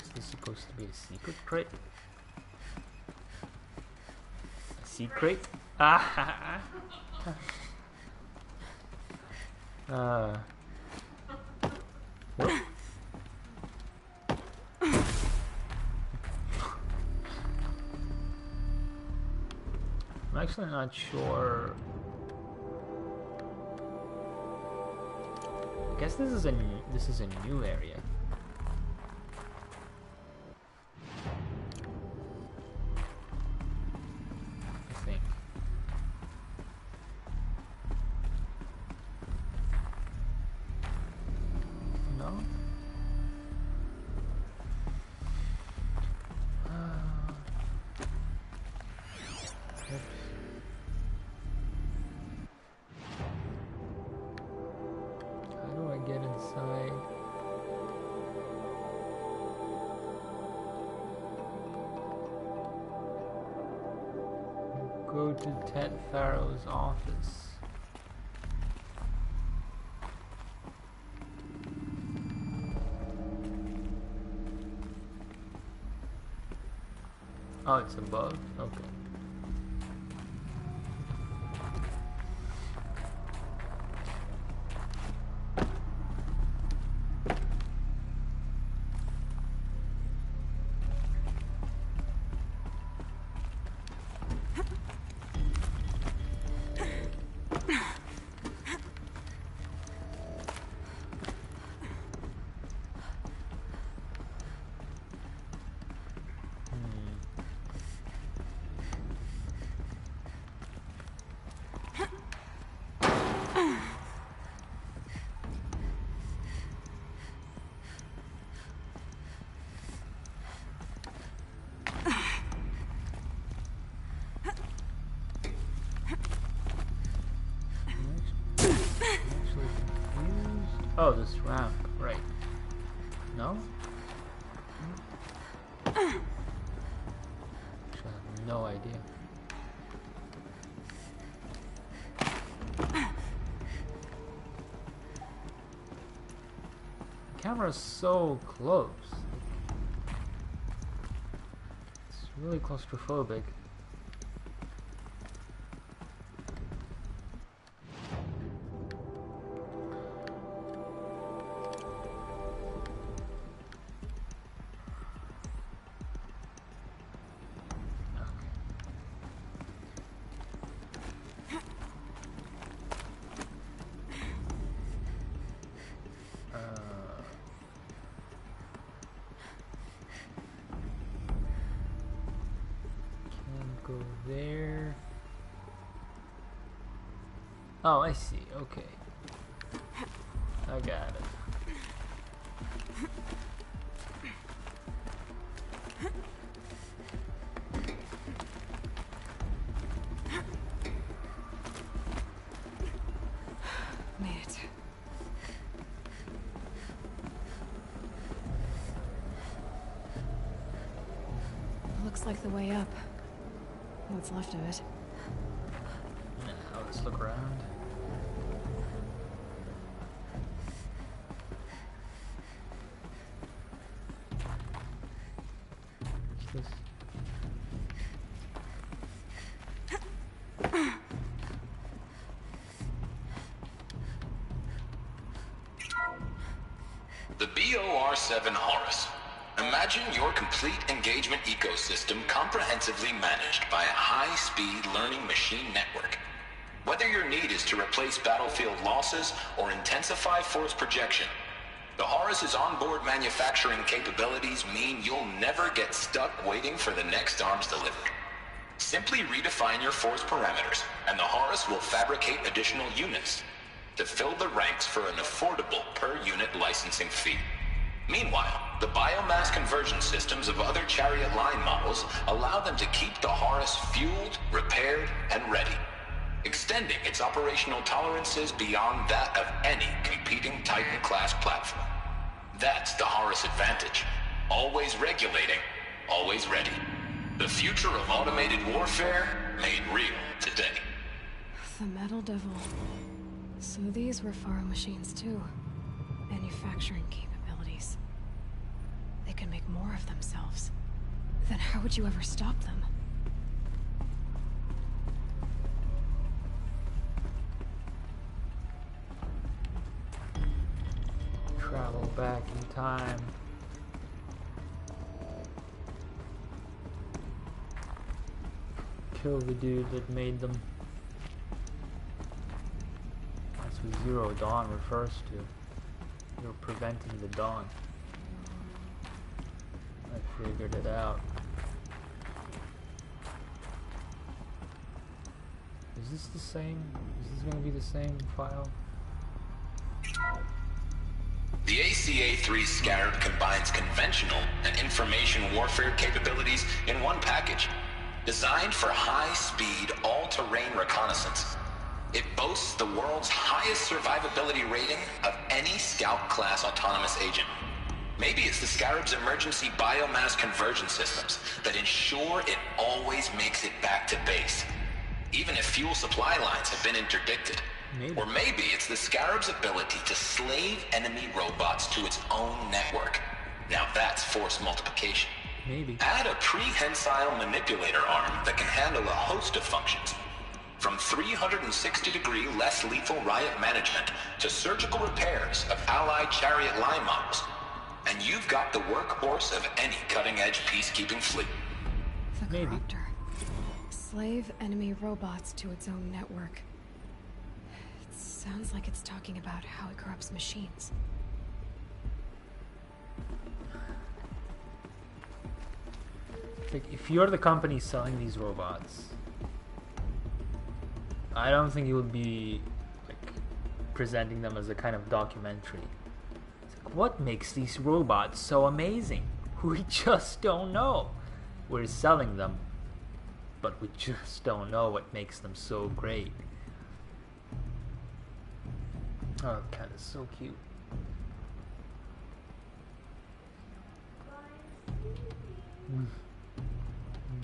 Is this supposed to be a secret crate? A secret? Ah! What? I'm actually not sure. I guess this is a new area. I think. Go to Ted Farrow's office. Oh, it's above? Okay. Oh, this ramp, right. No? Actually, I have no idea. The camera's so close. It's really claustrophobic. Go there. Oh, I see. Okay. I got it. Made it. Looks like the way up. What's left of it. Now let's look around. What's this? The BOR-7 Horus. Imagine your complete engagement ecosystem comprehensively managed by a high-speed learning machine network. Whether your need is to replace battlefield losses or intensify force projection, the Horus's onboard manufacturing capabilities mean you'll never get stuck waiting for the next arms delivery. Simply redefine your force parameters, and the Horus will fabricate additional units to fill the ranks for an affordable per-unit licensing fee. Meanwhile, the biomass conversion systems of other Chariot line models allow them to keep the Horus fueled, repaired, and ready, extending its operational tolerances beyond that of any competing Titan-class platform. That's the Horus advantage. Always regulating, always ready. The future of automated warfare made real today. The Metal Devil. So these were Faro machines too. Manufacturing capabilities. They can make more of themselves. Then how would you ever stop them? Travel back in time. Kill the dude that made them. That's what Zero Dawn refers to. You're preventing the dawn. I figured it out. Is this the same? Is this going to be the same file? The ACA-3 Scarab combines conventional and information warfare capabilities in one package, designed for high-speed, all-terrain reconnaissance. It boasts the world's highest survivability rating of any Scout-class autonomous agent. Maybe it's the Scarab's emergency biomass conversion systems that ensure it always makes it back to base. even if fuel supply lines have been interdicted. Maybe. Or maybe it's the Scarab's ability to slave enemy robots to its own network. Now that's force multiplication. Maybe. Add a prehensile manipulator arm that can handle a host of functions. From 360-degree less lethal riot management to surgical repairs of Allied chariot line models. And you've got the workhorse of any cutting-edge peacekeeping fleet. The Maybe. Corruptor. Slave enemy robots to its own network. It sounds like it's talking about how it corrupts machines. Like, if you're the company selling these robots, I don't think you would be like presenting them as a kind of documentary. It's like, what makes these robots so amazing? We just don't know. We're selling them, but we just don't know what makes them so great. Oh, the cat is so cute.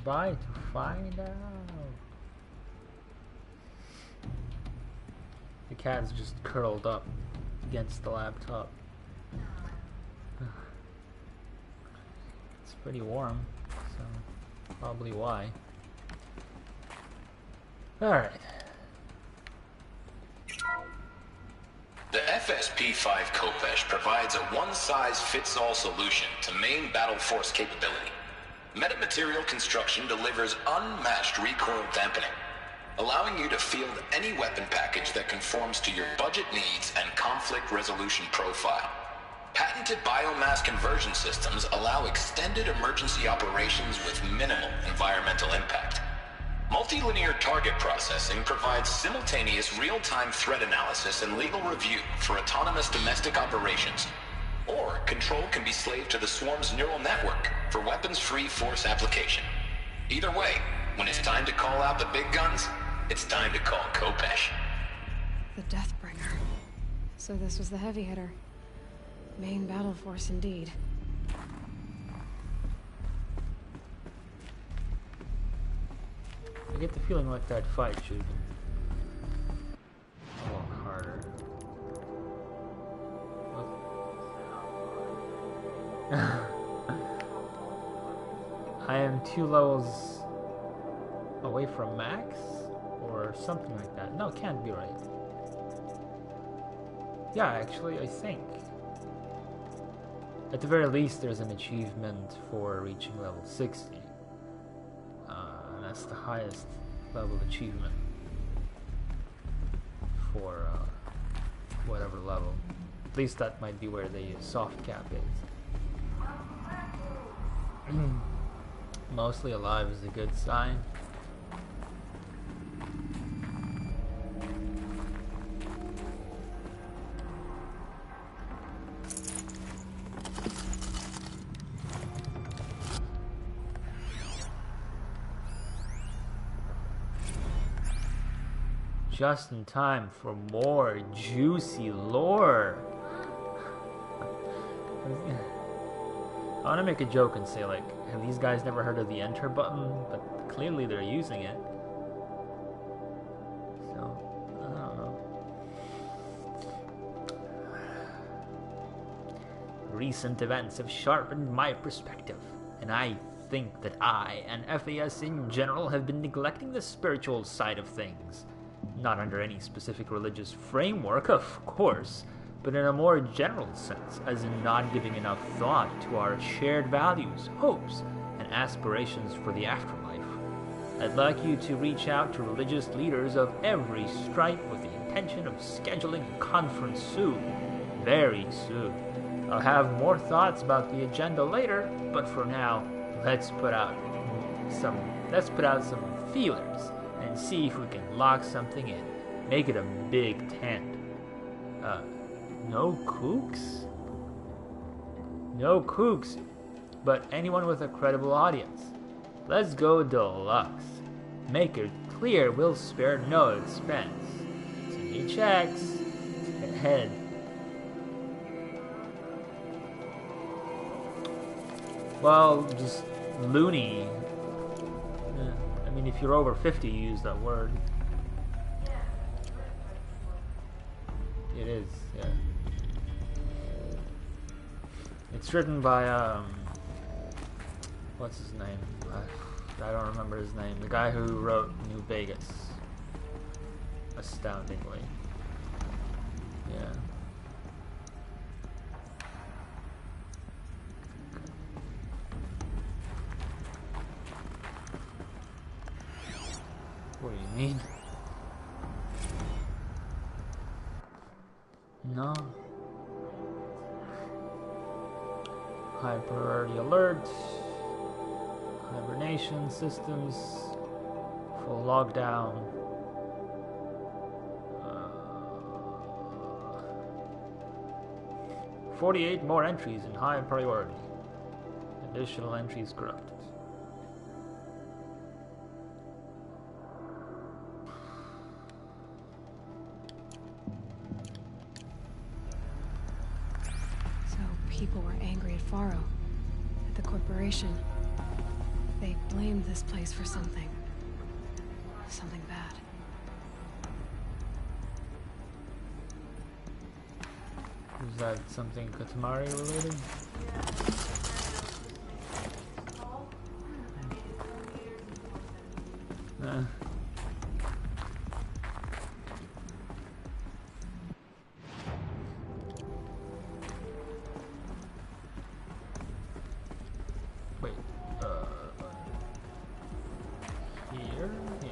Bye to find out. The cat is just curled up against the laptop. It's pretty warm, so probably why. Alright. The FSP-5 Khopesh provides a one-size-fits-all solution to main battle force capability. Metamaterial construction delivers unmatched recoil dampening, allowing you to field any weapon package that conforms to your budget needs and conflict resolution profile. Patented biomass conversion systems allow extended emergency operations with minimal environmental impact. Multilinear target processing provides simultaneous real-time threat analysis and legal review for autonomous domestic operations. Or control can be slaved to the swarm's neural network for weapons-free force application. Either way, when it's time to call out the big guns, it's time to call Khopesh. The Deathbringer. So this was the heavy hitter. Main battle force indeed. I get the feeling like that fight should have been a lot harder. I am 2 levels away from max? Or something like that. No, it can't be right. Yeah, actually, I think. At the very least, there's an achievement for reaching level 60. And that's the highest level achievement for whatever level. At least that might be where the soft cap is. Mostly alive is a good sign. Just in time for more juicy lore. I want to make a joke and say, like, have these guys never heard of the enter button? But clearly they're using it. So, I don't know. Recent events have sharpened my perspective, and I think that I and FAS in general have been neglecting the spiritual side of things. Not under any specific religious framework, of course, but in a more general sense, as in not giving enough thought to our shared values, hopes, and aspirations for the afterlife. I'd like you to reach out to religious leaders of every stripe with the intention of scheduling a conference soon, very soon. I'll have more thoughts about the agenda later, but for now, let's put out some feelers and see if we can lock something in. Make it a big tent. No kooks? No kooks, but anyone with a credible audience. Let's go deluxe. Make it clear we'll spare no expense. Send me checks. Head. Well, just loony. I mean, if you're over 50, you use that word. It is, yeah. It's written by, what's his name? I don't remember his name. The guy who wrote New Vegas. Astoundingly. Yeah. What do you mean? No. High priority alert. Hibernation systems. Full lockdown. 48 more entries in high priority. Additional entries corrupted. So people were angry at Faro, at the corporation. They blamed this place for something. Something bad. Is that something Katamari related? Wait, here? Yeah.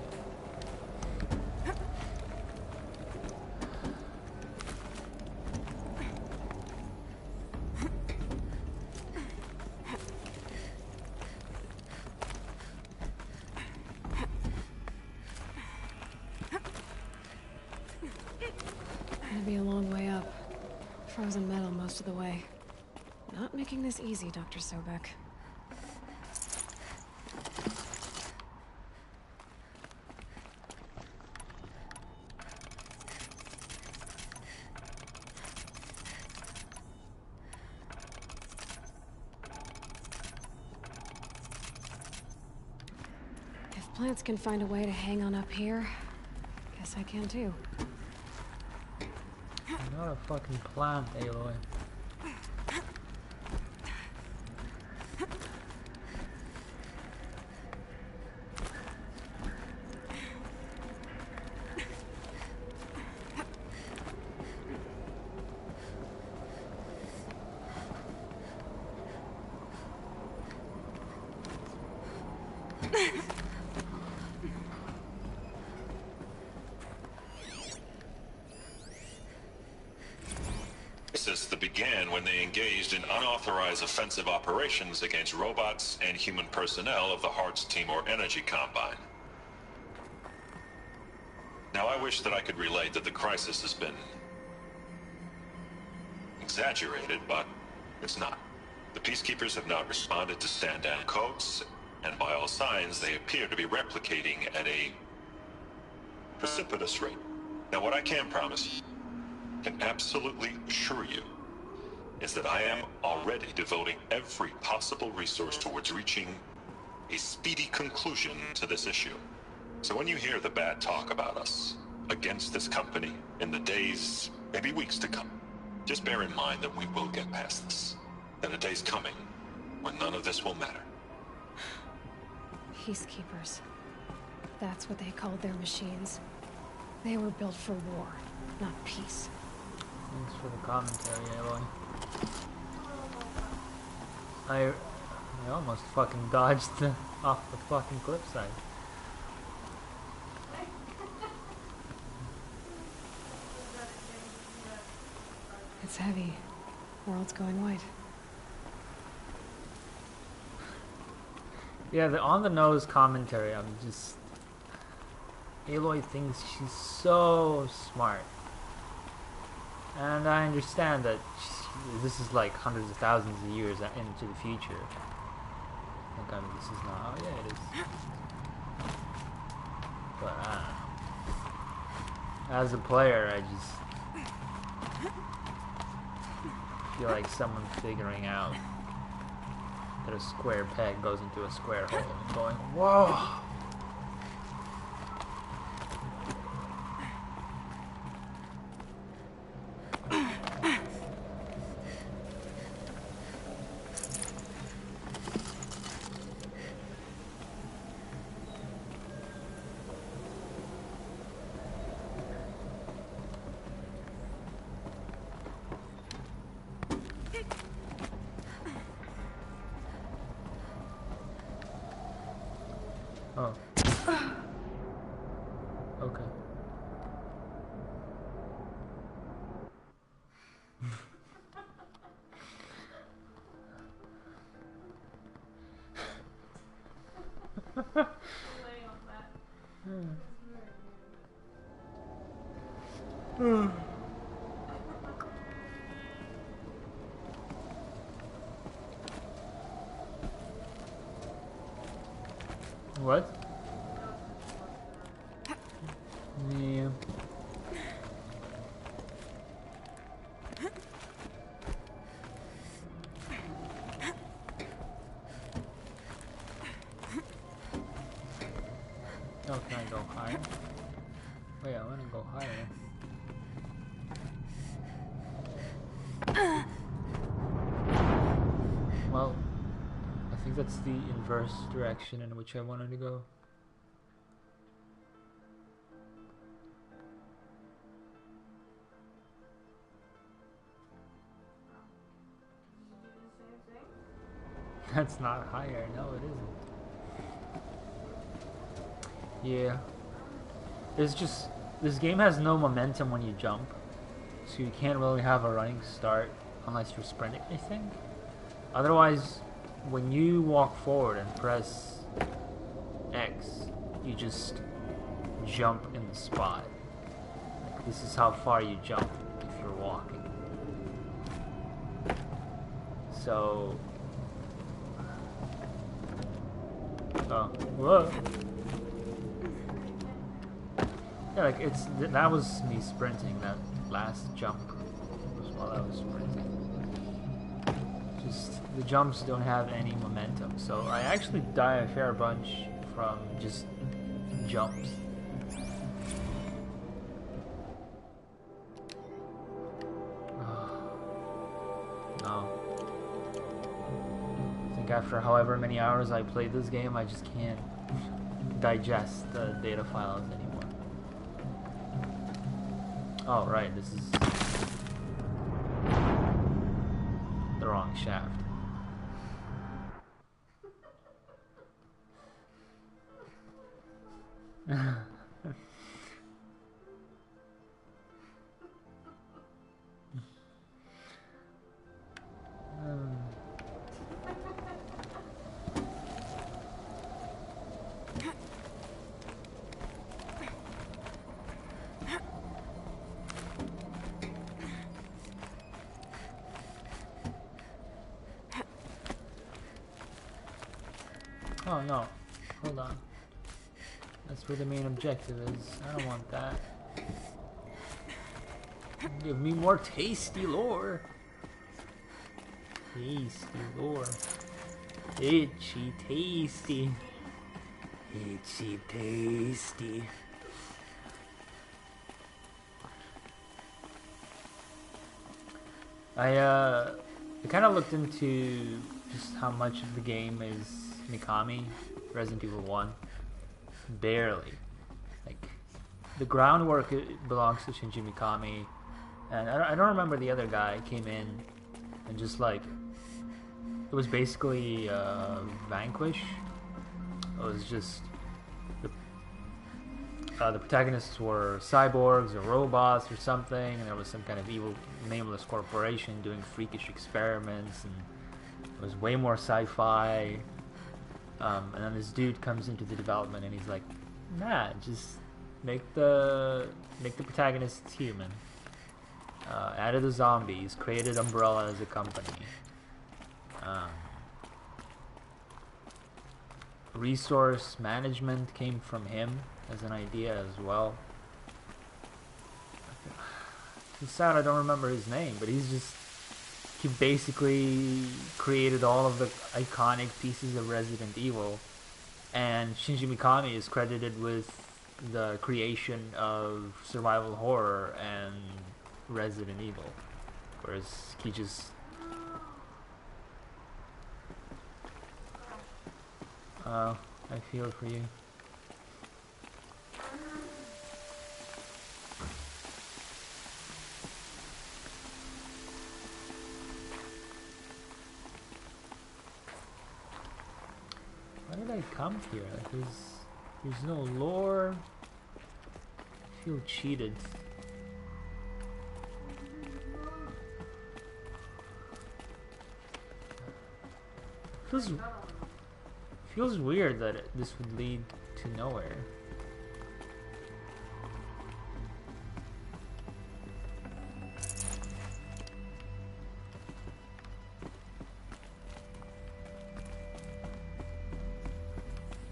Gonna be a long way up. Frozen metal most of the way. Not making this easy, Dr. Sobek. If plants can find a way to hang on up here, guess I can too. You're not a fucking plant, Aloy. That began when they engaged in unauthorized offensive operations against robots and human personnel of the Hearts Timor Energy Combine. Now, I wish that I could relate that the crisis has been exaggerated, but it's not. The Peacekeepers have not responded to stand-down codes, and by all signs, they appear to be replicating at a precipitous rate. Now, what I can promise, can absolutely assure you, is that I am already devoting every possible resource towards reaching a speedy conclusion to this issue. So when you hear the bad talk about us against this company in the days, maybe weeks to come, just bear in mind that we will get past this. And a day's coming when none of this will matter. Peacekeepers. That's what they called their machines. They were built for war, not peace. Thanks for the commentary, Aloy. I almost fucking dodged off the fucking cliffside. It's heavy. World's going white. Yeah, the on-the-nose commentary, I'm just... Aloy thinks she's so smart. And I understand that this is like hundreds of thousands of years into the future. Like, I mean, this is not... Oh, yeah, it is. But, I don't know. As a player, I just... feel like someone figuring out that a square peg goes into a square hole and going, whoa! Play on that. Hmm. It's very weird. What? Yeah. Oh, can I go higher? Wait, I want to go higher. Well, I think that's the inverse direction in which I wanted to go. That's not higher, no it isn't. Yeah. It's just, this game has no momentum when you jump. So you can't really have a running start unless you're sprinting, I think. Otherwise, when you walk forward and press X, you just jump in the spot. Like, this is how far you jump if you're walking. So... Oh, whoa. Yeah, like that was me sprinting. That last jump was while I was sprinting. Just the jumps don't have any momentum, so I actually die a fair bunch from just jumps. No. I think after however many hours I played this game, I just can't digest the data files anymore. Oh, right, this is the wrong shaft. Oh no, hold on. That's where the main objective is. I don't want that. Give me more tasty lore. Tasty lore. Itchy tasty. Itchy tasty. I kind of looked into just how much of the game is Mikami, Resident Evil 1. Barely. Like, the groundwork belongs to Shinji Mikami, and I don't remember the other guy came in and just like, it was basically Vanquish. It was just the protagonists were cyborgs or robots or something, and there was some kind of evil, nameless corporation doing freakish experiments, and it was way more sci-fi. And then this dude comes into the development and he's like, nah, just make the protagonists human. Added the zombies, created Umbrella as a company. Resource management came from him as an idea as well. It's sad I don't remember his name, but he basically created all of the iconic pieces of Resident Evil, and Shinji Mikami is credited with the creation of survival horror and Resident Evil, whereas he just I feel for you. Why did I come here? Like, there's no lore. I feel cheated. Feels weird that this would lead to nowhere.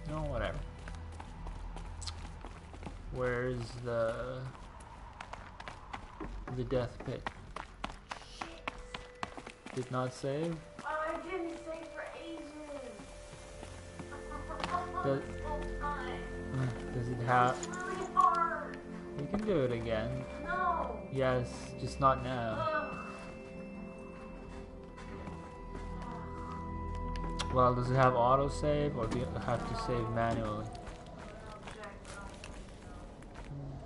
No, whatever. Where's the death pit? Did not save? I didn't save for ages. Does, This whole time. does it have... It's really hard. You can do it again. No. Yes, just not now. Ugh. Well, does it have autosave or do you have to save manually?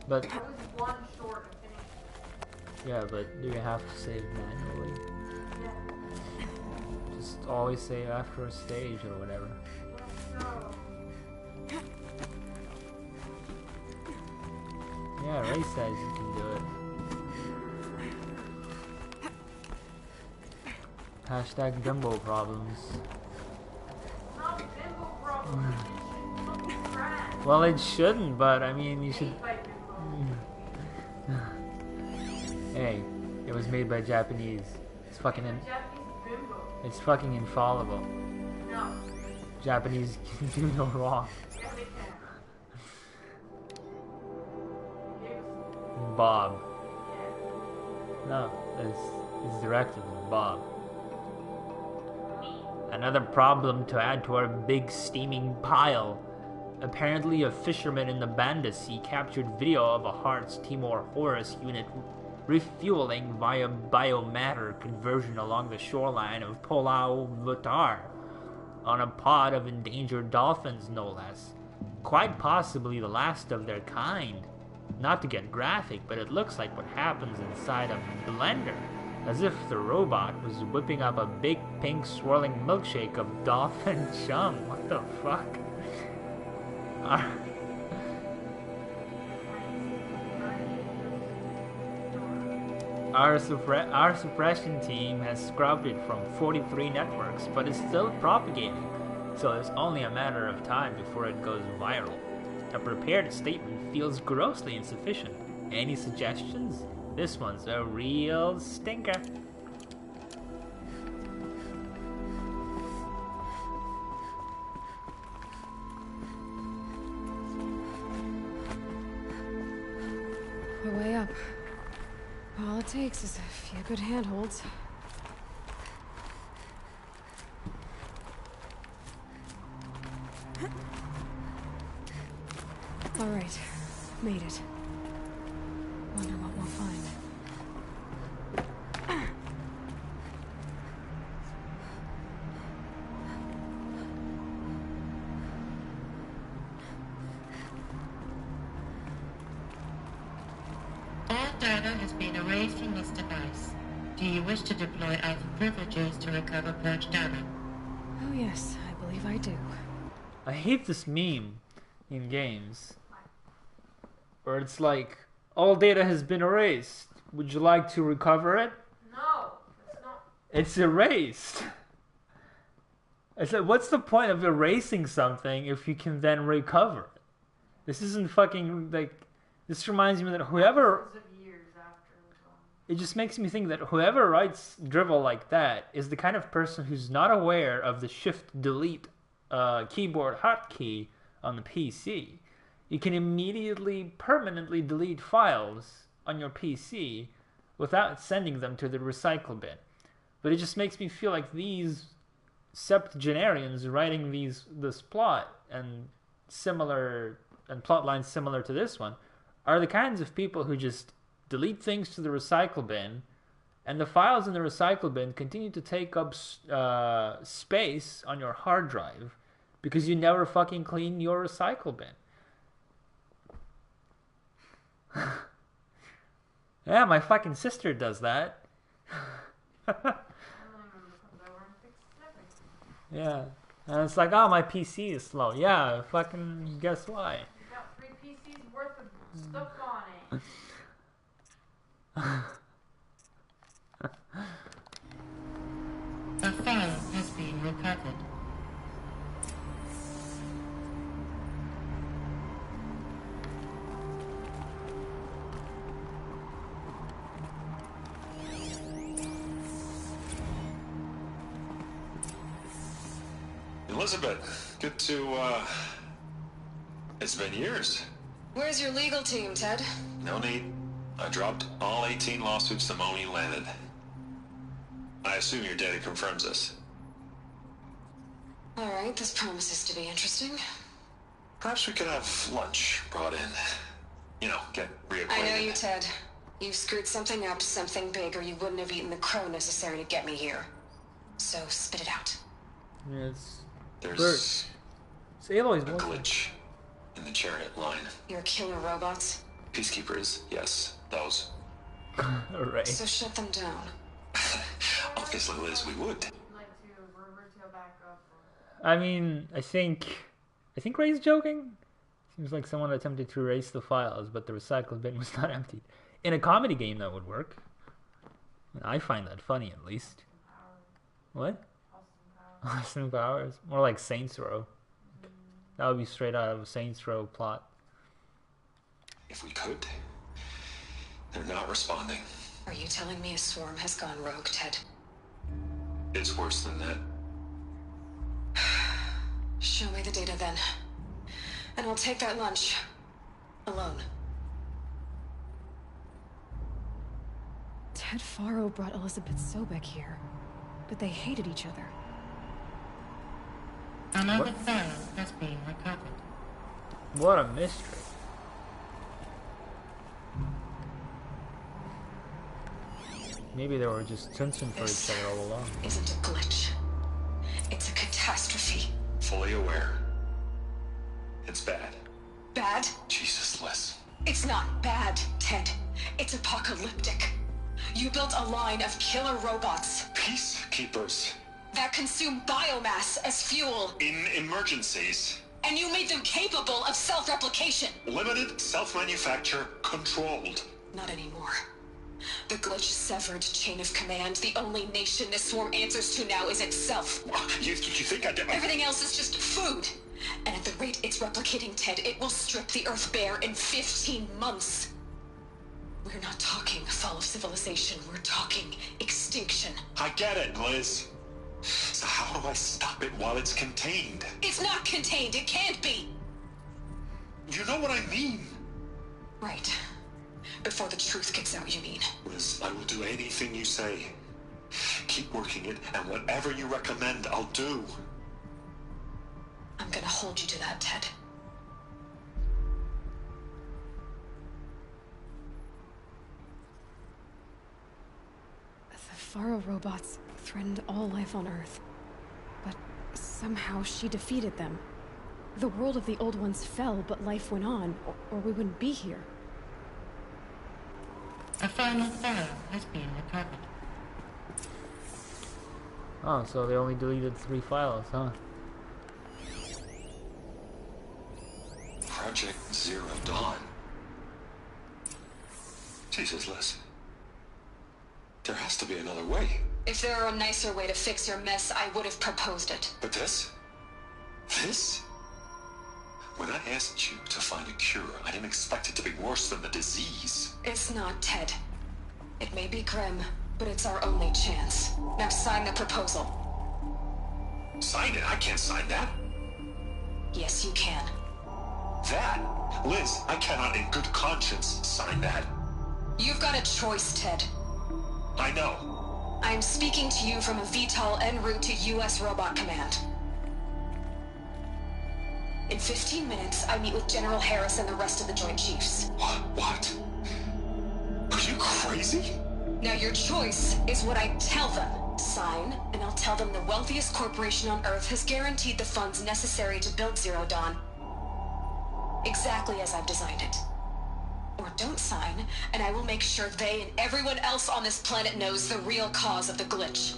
But I was one short of finishing. yeah, but do you have to save manually? Yeah. Just always save after a stage or whatever. No. Yeah, Ray says you can do it. Hashtag bimbo problems. Not bimbo problem. It shouldn't fucking crash. Well, it shouldn't, but I mean, you should. Made by bimbo. Hey, it was made by Japanese. It's fucking Japanese bimbo. It's fucking infallible. No. Japanese can do no wrong. Yeah, they can. Bob. No, it's directed by Bob. Another problem to add to our big steaming pile. Apparently a fisherman in the Banda Sea captured video of a Hearts Timor Horus unit refueling via biomatter conversion along the shoreline of Pulau Lutar on a pod of endangered dolphins, no less. Quite possibly the last of their kind. Not to get graphic, but it looks like what happens inside a blender, as if the robot was whipping up a big pink swirling milkshake of dolphin chum. What the fuck? Our suppression team has scrubbed it from 43 networks, but it's still propagating, so it's only a matter of time before it goes viral. A prepared statement feels grossly insufficient. Any suggestions? This one's a real stinker. We're way up. All it takes is a few good handholds. All right, made it. Wonder what we'll find. All data has been erased from this device. Do you wish to deploy Alpha privileges to recover purged data? Oh yes, I believe I do. I hate this meme in games where it's like, all data has been erased. Would you like to recover it? No, it's not. It's erased. It's like, what's the point of erasing something if you can then recover it? This isn't fucking like. This reminds me that whoever. Years after it was gone. It just makes me think that whoever writes drivel like that is the kind of person who's not aware of the Shift-Delete keyboard hotkey on the PC. You can immediately, permanently delete files on your PC without sending them to the recycle bin. But it just makes me feel like these septuagenarians writing this plot and similar and plot lines similar to this one are the kinds of people who just delete things to the recycle bin, and the files in the recycle bin continue to take up space on your hard drive because you never fucking clean your recycle bin. Yeah, my fucking sister does that. Yeah. And it's like, oh, my PC is slow. Yeah, fucking guess why? You got 3 PCs worth of stuff on it. A file has been recovered. Elizabeth, good to, It's been years. Where's your legal team, Ted? No need. I dropped all 18 lawsuits the moment you landed. I assume your data confirms this. Alright, this promises to be interesting. Perhaps we could have lunch brought in. You know, get reacquainted. I know you, Ted. You screwed something up, something big, or you wouldn't have eaten the crow necessary to get me here. So, spit it out. Yes. There's Aloy's a glitch in the chariot line. Your killer robots? Peacekeepers, yes, those. Alright. So shut them down. Obviously, Liz, we would. I mean, I think Ray's joking. Seems like someone attempted to erase the files, but the recycle bin was not emptied. In a comedy game, that would work. I find that funny, at least. What? Austin Powers? More like Saints Row. That would be straight out of a Saints Row plot. If we could. They're not responding. Are you telling me a swarm has gone rogue, Ted? It's worse than that. Show me the data then. And I'll take that lunch. Alone. Ted Faro brought Elizabeth Sobek here, but they hated each other. Another file has been recovered. What a mystery. Maybe they were just tunting for each other all along. Isn't a glitch. It's a catastrophe. Fully aware. It's bad. Bad? Jesus, Liz. It's not bad, Ted. It's apocalyptic. You built a line of killer robots. Peacekeepers. That consume biomass as fuel. In emergencies. And you made them capable of self-replication. Limited, self-manufacture, controlled. Not anymore. The glitch severed chain of command. The only nation this swarm answers to now is itself. You think I did? Everything else is just food. And at the rate it's replicating, Ted, it will strip the Earth bare in 15 months. We're not talking fall of civilization. We're talking extinction. I get it, Liz. So how do I stop it while it's contained? It's not contained. It can't be. You know what I mean. Right. Before the truth gets out, you mean? Liz, I will do anything you say. Keep working it, and whatever you recommend, I'll do. I'm gonna hold you to that, Ted. The Faro robots threatened all life on Earth. But somehow she defeated them. The world of the old ones fell, but life went on, or we wouldn't be here. A final file has been recovered. Oh, so they only deleted 3 files, huh? Project Zero Dawn. Jesus, Liz. There has to be another way. If there were a nicer way to fix your mess, I would have proposed it. But this? This? When I asked you to find a cure, I didn't expect it to be worse than the disease. It's not, Ted. It may be grim, but it's our only chance. Now sign the proposal. Sign it? I can't sign that. Yes, you can. That? Liz, I cannot in good conscience sign that. You've got a choice, Ted. I know. I'm speaking to you from a VTOL en route to U.S. Robot Command. In 15 minutes, I meet with General Harris and the rest of the Joint Chiefs. What? Are you crazy? Now your choice is what I tell them. Sign, and I'll tell them the wealthiest corporation on Earth has guaranteed the funds necessary to build Zero Dawn. Exactly as I've designed it. Or don't sign, and I will make sure they and everyone else on this planet knows the real cause of the glitch.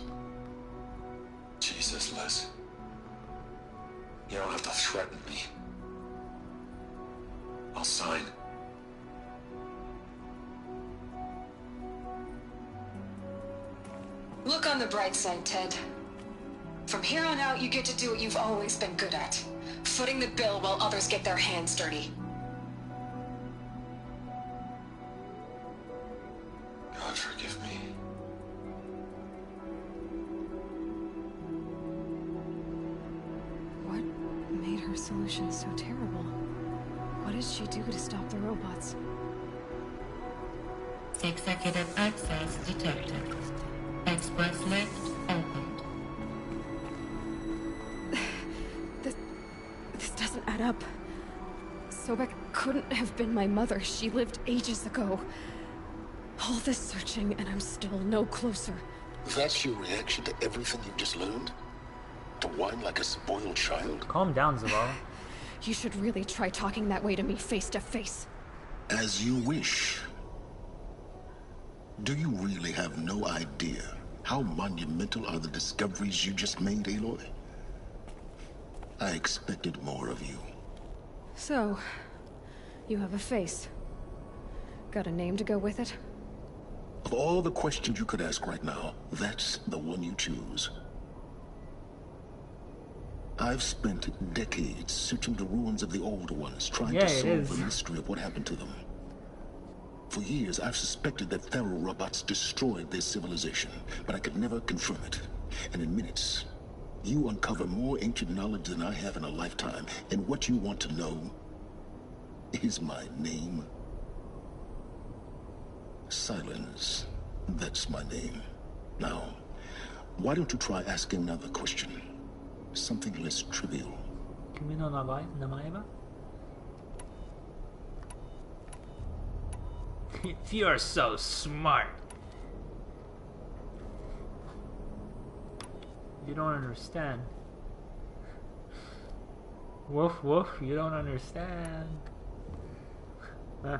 Jesus, Liz. You don't have to threaten me. I'll sign. Look on the bright side, Ted. From here on out, you get to do what you've always been good at. Footing the bill while others get their hands dirty. God forgive me. solution so terrible? What did she do to stop the robots? Executive access detected. Express lift opened. This doesn't add up. Sobek couldn't have been my mother. She lived ages ago. All this searching, and I'm still no closer. That's your reaction to everything you've just learned? To whine like a spoiled child? Calm down, Zavala. You should really try talking that way to me face to face. As you wish. Do you really have no idea how monumental are the discoveries you just made, Aloy? I expected more of you. So, you have a face. Got a name to go with it? Of all the questions you could ask right now, that's the one you choose. I've spent decades searching the ruins of the older ones, trying to solve the mystery of what happened to them. For years, I've suspected that Faro robots destroyed their civilization, but I could never confirm it. And in minutes, you uncover more ancient knowledge than I have in a lifetime, and what you want to know is my name. Silence. That's my name. Now, why don't you try asking another question? Something less trivial. Kimi no namae ba? You're so smart. You don't understand. Woof woof, you don't understand. Huh.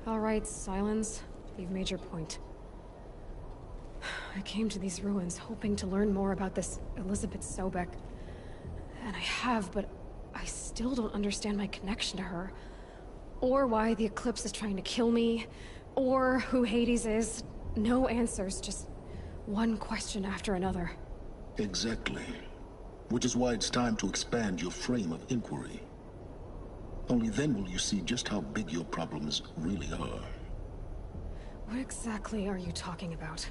Alright, Silence. You've made your point. I came to these ruins hoping to learn more about this Elizabeth Sobek. And I have, but I still don't understand my connection to her. Or why the Eclipse is trying to kill me. Or who Hades is. No answers, just one question after another. Exactly. Which is why it's time to expand your frame of inquiry. Only then will you see just how big your problems really are. What exactly are you talking about?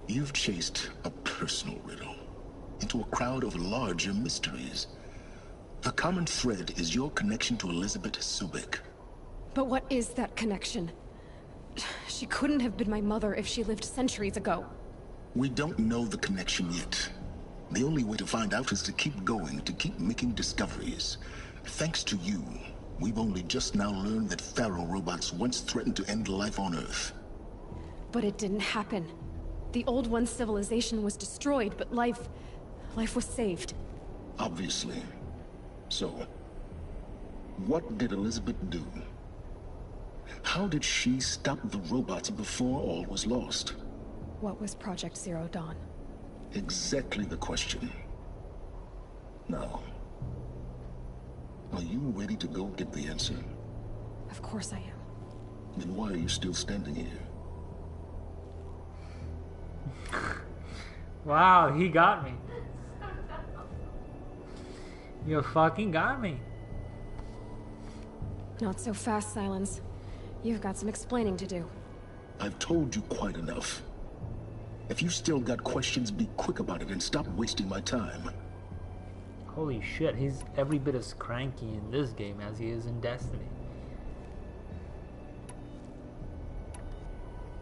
You've chased a personal riddle into a crowd of larger mysteries. The common thread is your connection to Elizabeth Sobek. But what is that connection? She couldn't have been my mother if she lived centuries ago. We don't know the connection yet. The only way to find out is to keep going, to keep making discoveries. Thanks to you, we've only just now learned that Faro robots once threatened to end life on Earth. But it didn't happen. The Old One's civilization was destroyed, but life was saved. Obviously. So, what did Elizabeth do? How did she stop the robots before all was lost? What was Project Zero Dawn? Exactly the question. Now, are you ready to go get the answer? Of course I am. Then why are you still standing here? Wow, he got me. You fucking got me. Not so fast, Silence. You've got some explaining to do. I've told you quite enough. If you've still got questions, be quick about it and stop wasting my time. Holy shit, he's every bit as cranky in this game as he is in Destiny.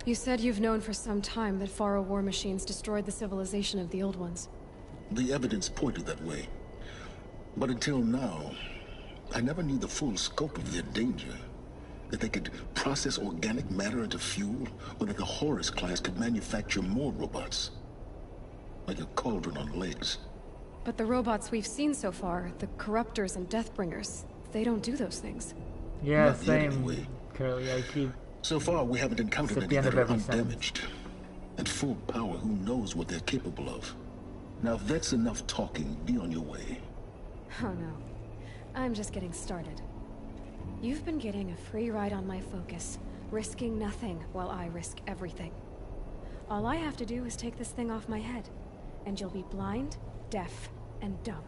You said you've known for some time that Faro war machines destroyed the civilization of the Old Ones. The evidence pointed that way. But until now, I never knew the full scope of their danger. That they could process organic matter into fuel, or that the Horus class could manufacture more robots. Like a cauldron on legs. But the robots we've seen so far, the Corruptors and Deathbringers, they don't do those things. Yeah, Not same. yet, anyway. Curly, I keep... So far, we haven't encountered It's at the any end that of are every undamaged. At full power, who knows what they're capable of? Now, if that's enough talking, be on your way. Oh no. I'm just getting started. You've been getting a free ride on my focus, risking nothing while I risk everything. All I have to do is take this thing off my head, and you'll be blind, deaf, and dumb.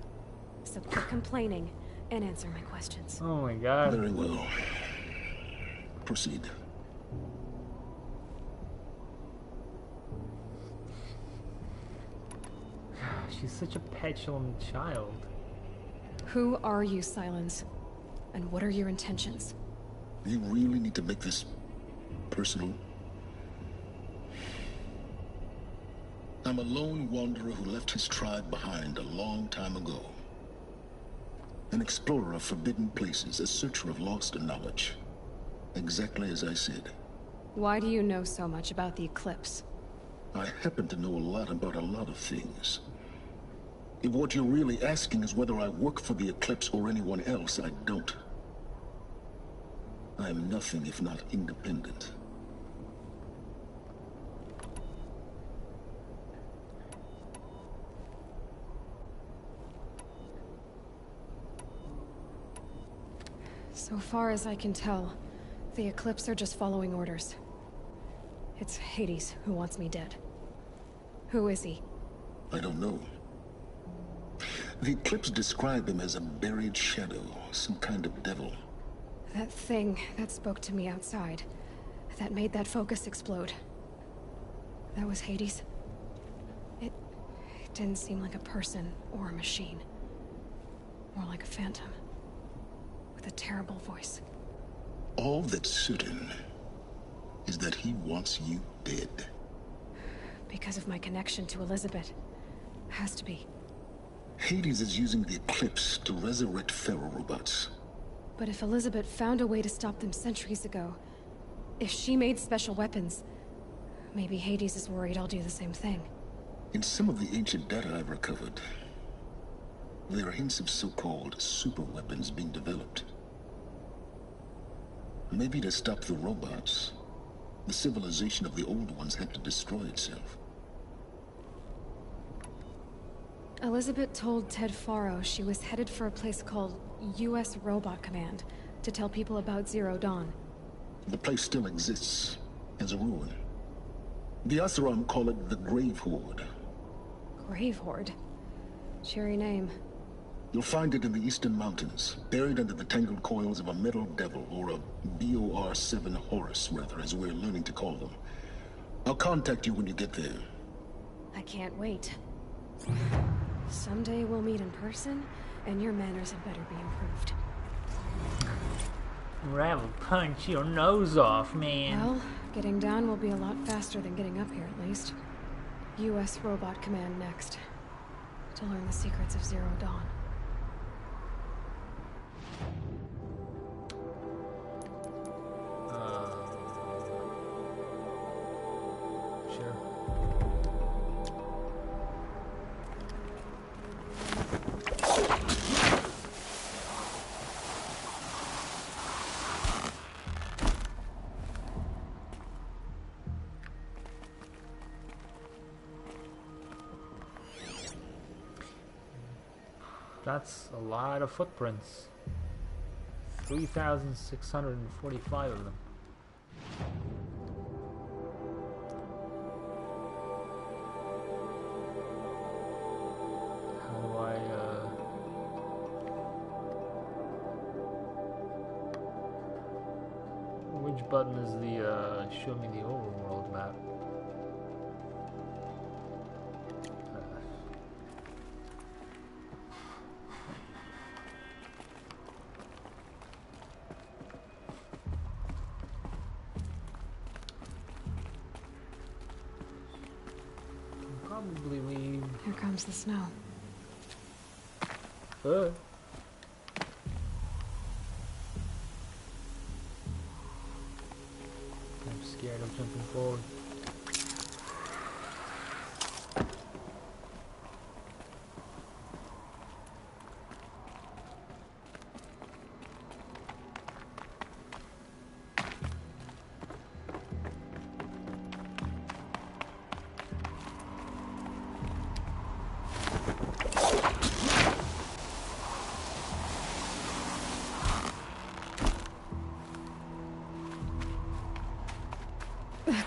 So quit complaining and answer my questions. Oh my god. Very well. Proceed. She's such a petulant child. Who are you, Silence? And what are your intentions? You really need to make this personal? I'm a lone wanderer who left his tribe behind a long time ago. An explorer of forbidden places, a searcher of lost knowledge. Exactly as I said. Why do you know so much about the Eclipse? I happen to know a lot about a lot of things. If what you're really asking is whether I work for the Eclipse or anyone else, I don't. I am nothing if not independent. So far as I can tell, the Eclipse are just following orders. It's Hades who wants me dead. Who is he? I don't know. The Eclipse describe him as a buried shadow, some kind of devil. That thing that spoke to me outside, that made that focus explode. That was Hades? It didn't seem like a person or a machine. More like a phantom. With a terrible voice. All that's certain is that he wants you dead. Because of my connection to Elizabeth. Has to be. Hades is using the Eclipse to resurrect Faro robots. But if Elizabeth found a way to stop them centuries ago, if she made special weapons, maybe Hades is worried I'll do the same thing. In some of the ancient data I've recovered, there are hints of so-called super weapons being developed. Maybe to stop the robots, the civilization of the old ones had to destroy itself. Elizabeth told Ted Faro she was headed for a place called U.S. Robot Command to tell people about Zero Dawn. The place still exists, as a ruin. The Oseram call it the Grave Horde. Grave Horde? Cheery name. You'll find it in the Eastern Mountains, buried under the tangled coils of a metal devil, or a BOR-7 Horus, rather, as we're learning to call them. I'll contact you when you get there. I can't wait. Someday we'll meet in person, and your manners had better be improved. Rather punch your nose off, man. Well, getting down will be a lot faster than getting up here, at least. U.S. Robot Command next. To learn the secrets of Zero Dawn. Sure. That's a lot of footprints. 3,645 of them. How do I, which button is the, show me the overworld map? Probably leave. Here comes the snow. I'm scared of jumping forward.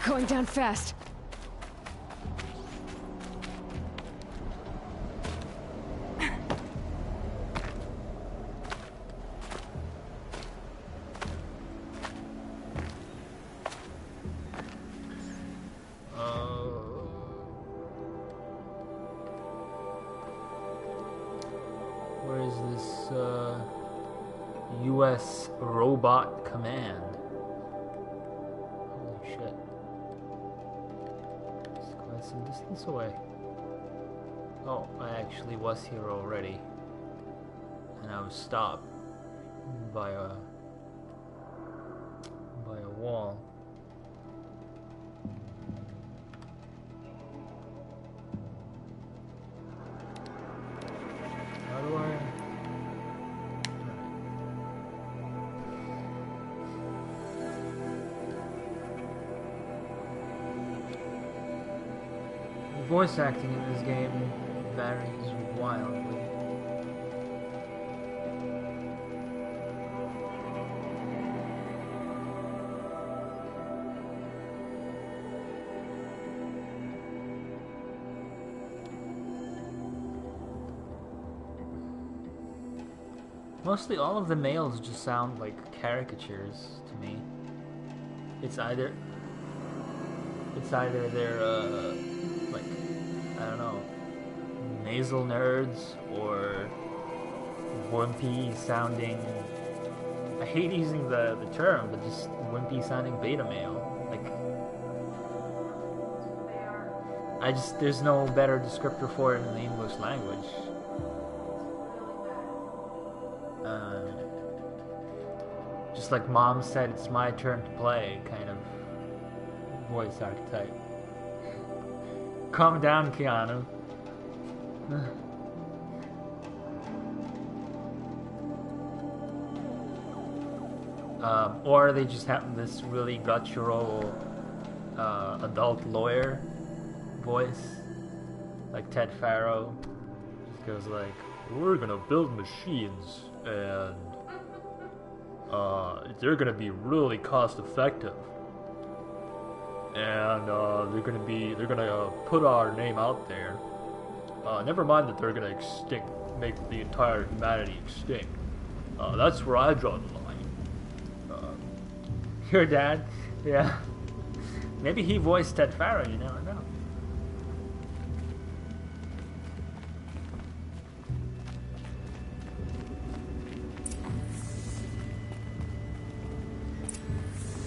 Going down fast. U.S. Robot Command. Holy shit. It's quite some distance away. Oh, I actually was here already. And I was stopped by a wall. How do I... The voice acting in this game varies wildly. Mostly all of the males just sound like caricatures to me. It's either they're like, I don't know, nasal nerds or wimpy sounding, I hate using the term, but just wimpy sounding beta male. Like, there's no better descriptor for it in the English language. Just like Mom said, it's my turn to play kind of voice archetype. Calm down, Keanu. Or they just have this really guttural adult lawyer voice, like Ted Faro. Just goes like, "We're gonna build machines and they're gonna be really cost effective, and they're gonna put our name out there. Never mind that they're gonna make the entire humanity extinct. That's where I draw the line." Your dad, yeah. Maybe he voiced Ted Faro. You never know.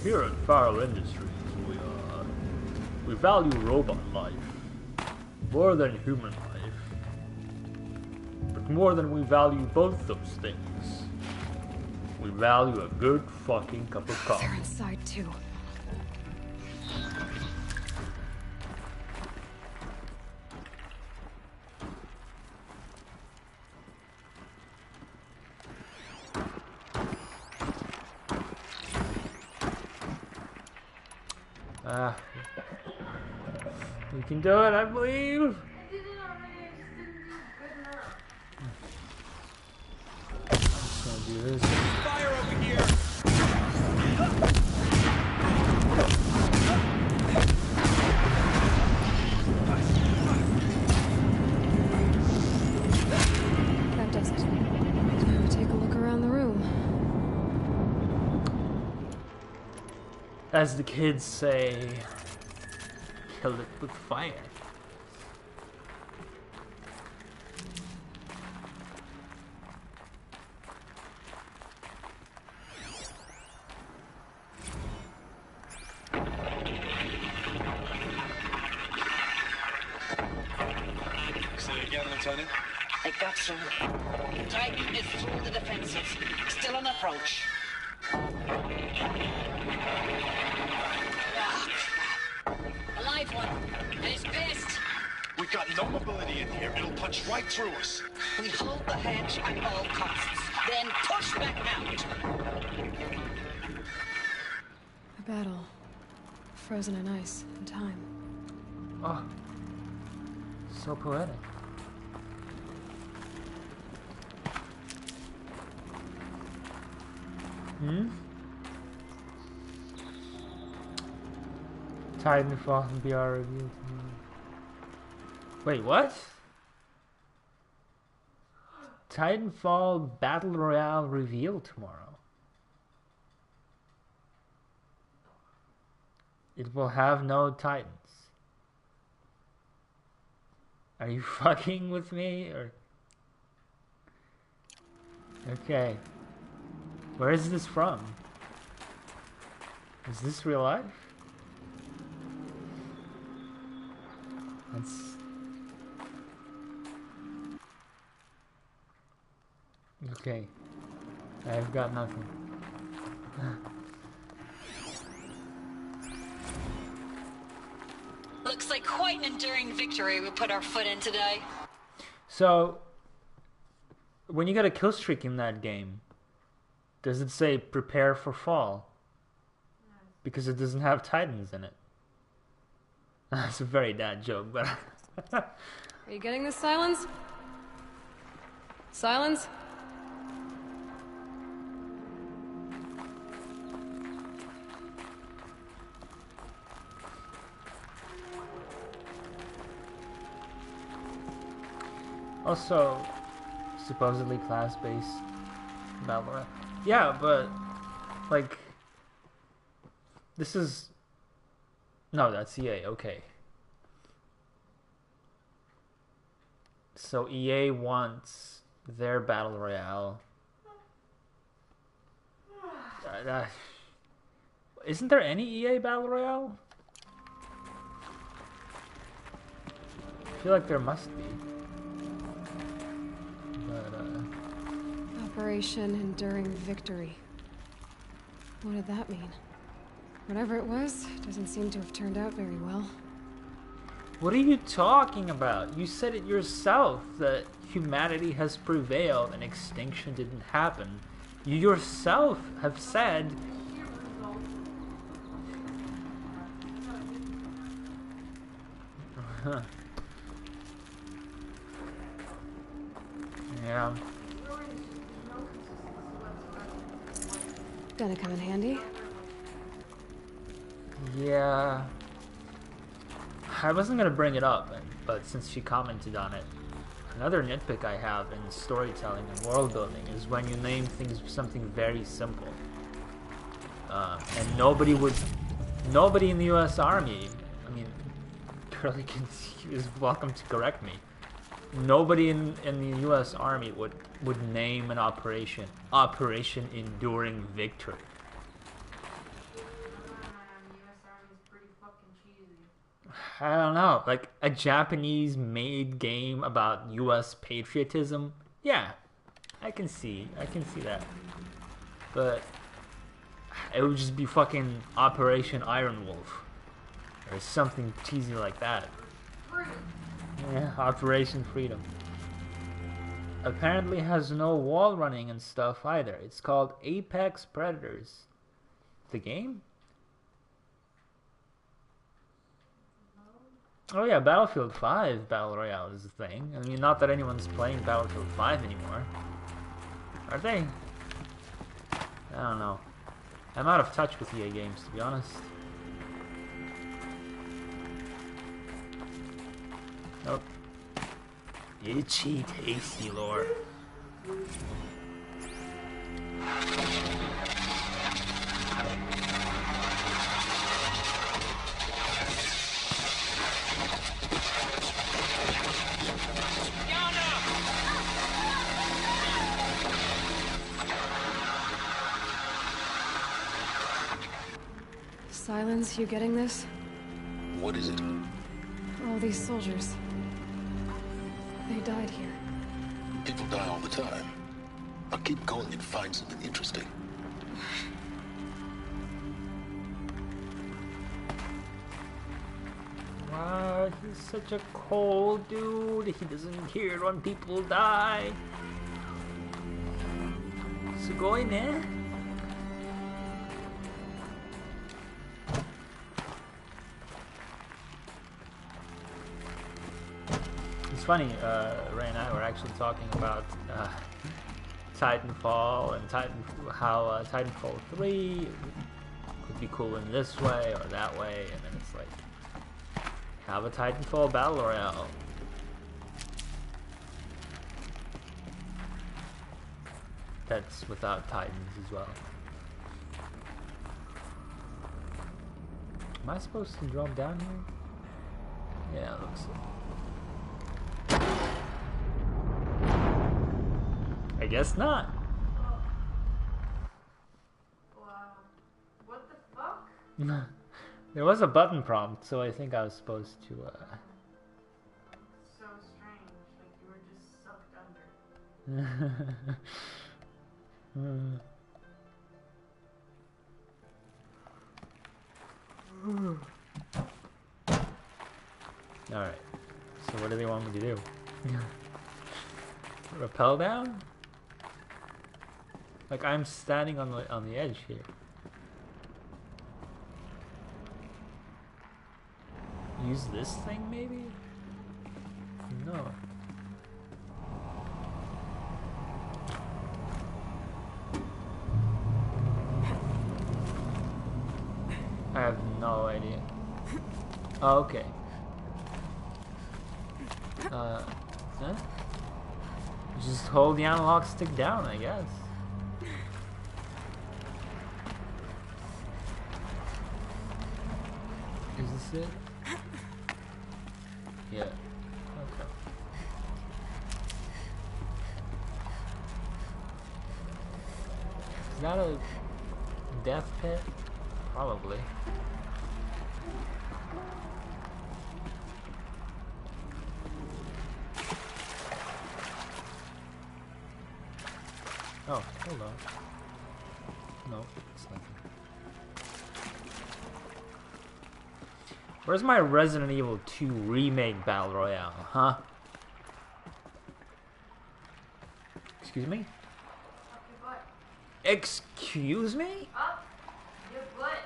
Here at Faro Industries, we value robot life more than human life, but more than we value both those things, we value a good fucking cup of coffee. They're inside too. You can do it, I believe. I did it already, I just didn't do it good enough. I'm just gonna do this. Fire over here! That does it. Time to take a look around the room. As the kids say, kill it with fire. Say it again, Lieutenant. I got through. Titan is through the defenses. Still on approach. A live one. And he's pissed. We've got no mobility in here. It'll punch right through us. We hold the hedge at all costs. Then push back out. A battle. Frozen in ice and time. Oh, so poetic. Titanfall and BR review. Wait, what? Titanfall Battle Royale reveal tomorrow. It will have no Titans. Are you fucking with me? Or Okay. Where is this from? Is this real life? That's... Okay. I've got nothing. Looks like quite an enduring victory we put our foot in today. So, when you get a kill streak in that game, does it say prepare for fall? Because it doesn't have Titans in it. That's a very bad joke, but... Are you getting this, Silence? Silence? Also, supposedly class-based battle royale. Yeah, but like this is no, that's EA. Okay, so EA wants their battle royale. Isn't there any EA battle royale? I feel like there must be. Operation Enduring Victory. What did that mean? Whatever it was, doesn't seem to have turned out very well. What are you talking about? You said it yourself that humanity has prevailed and extinction didn't happen. You yourself have said... Yeah. Gonna come in handy? Yeah. I wasn't gonna bring it up, but since she commented on it, another nitpick I have in storytelling and world building is when you name things something very simple. And nobody in the U.S. Army, I mean, Curly is welcome to correct me. Nobody in the U.S. Army would name an Operation Enduring Victory. I don't know, like a Japanese-made game about U.S. patriotism. Yeah, I can see that. But it would just be fucking Operation Iron Wolf or something cheesy like that. Yeah, Operation Freedom. Apparently has no wall running and stuff either. It's called Apex Predators. The game? Oh yeah, Battlefield 5 Battle Royale is a thing. I mean, not that anyone's playing Battlefield 5 anymore. Are they? I don't know. I'm out of touch with EA games, to be honest. Nope. Itchy, tasty lore. Silence, you getting this? What is it? All these soldiers. They died here. People die all the time. I'll keep going and find something interesting. Wow, he's such a cold dude. He doesn't care when people die. Sugoi ne? It's funny, Ray and I were actually talking about Titanfall and how Titanfall 3 could be cool in this way or that way, and then it's like, have a Titanfall Battle Royale. That's without Titans as well. Am I supposed to drop down here? Yeah, it looks like. I guess not. There was a button prompt, so I think I was supposed to. So strange, like you were just sucked under. Alright, so what do they want me to do? Rappel down? Like I'm standing on the edge here. Use this thing maybe? No. I have no idea. Oh, okay. Huh? Just hold the analog stick down, I guess. Is this it? Yeah. Okay. Is that a death pit? Probably. Oh, hold on. No, it's nothing. Where's my Resident Evil 2 Remake Battle Royale, huh? Excuse me? Up your butt. Excuse me? Up your butt.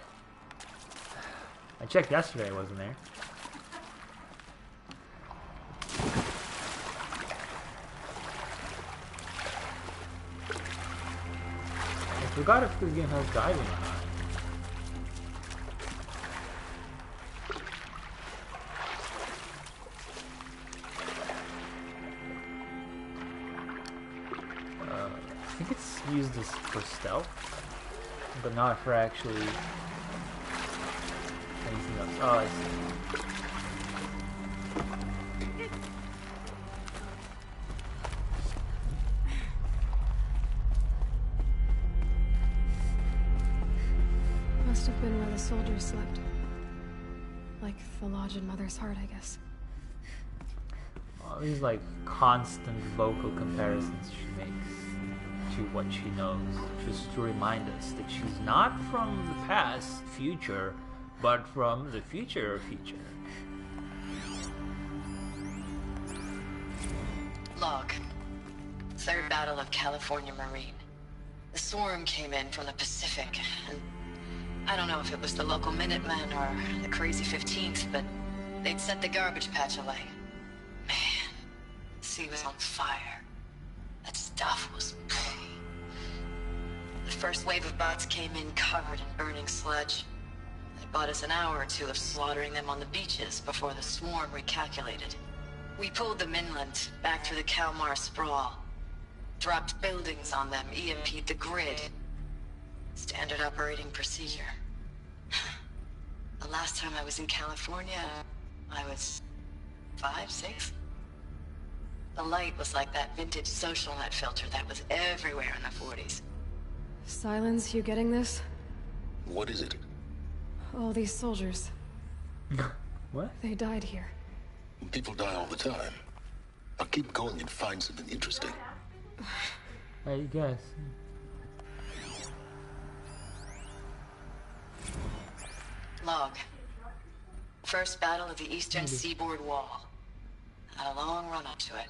I checked yesterday, it wasn't there. I forgot if this game has diving or not. I think it's used this for stealth, but not for actually anything else. Oh, I see. Must have been where the soldiers slept. Like the lodge in Mother's Heart, I guess. All these like constant vocal comparisons she makes to what she knows, just to remind us that she's not from the past, future, but from the future. Log. Third Battle of California Marine. The swarm came in from the Pacific, and I don't know if it was the local Minutemen or the crazy 15th, but they'd set the garbage patch away. Man, the sea was on fire. That stuff was... The first wave of bots came in covered in burning sludge. They bought us an hour or two of slaughtering them on the beaches before the swarm recalculated. We pulled them inland, back through the Kalmar sprawl. Dropped buildings on them, EMP'd the grid. Standard operating procedure. The last time I was in California, I was 5, 6? The light was like that vintage social net filter that was everywhere in the 40s. Silence, you getting this? What is it? All these soldiers. What? They died here. People die all the time. I'll keep going and find something interesting. I guess. Log. First battle of the Eastern Seaboard Wall. Had a long run up to it.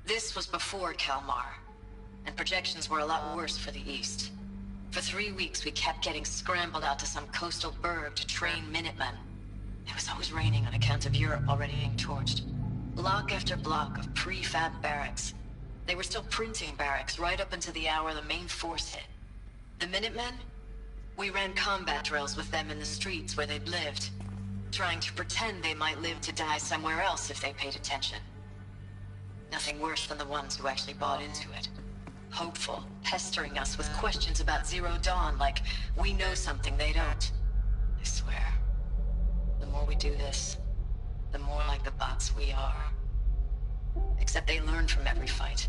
This was before Kalmar, and projections were a lot worse for the East. For 3 weeks, we kept getting scrambled out to some coastal burg to train Minutemen. It was always raining on account of Europe already being torched. Block after block of prefab barracks. They were still printing barracks right up until the hour the main force hit. The Minutemen? We ran combat drills with them in the streets where they'd lived, trying to pretend they might live to die somewhere else if they paid attention. Nothing worse than the ones who actually bought into it. Hopeful, pestering us with questions about Zero Dawn like we know something they don't. I swear, the more we do this, the more like the bots we are. Except they learn from every fight.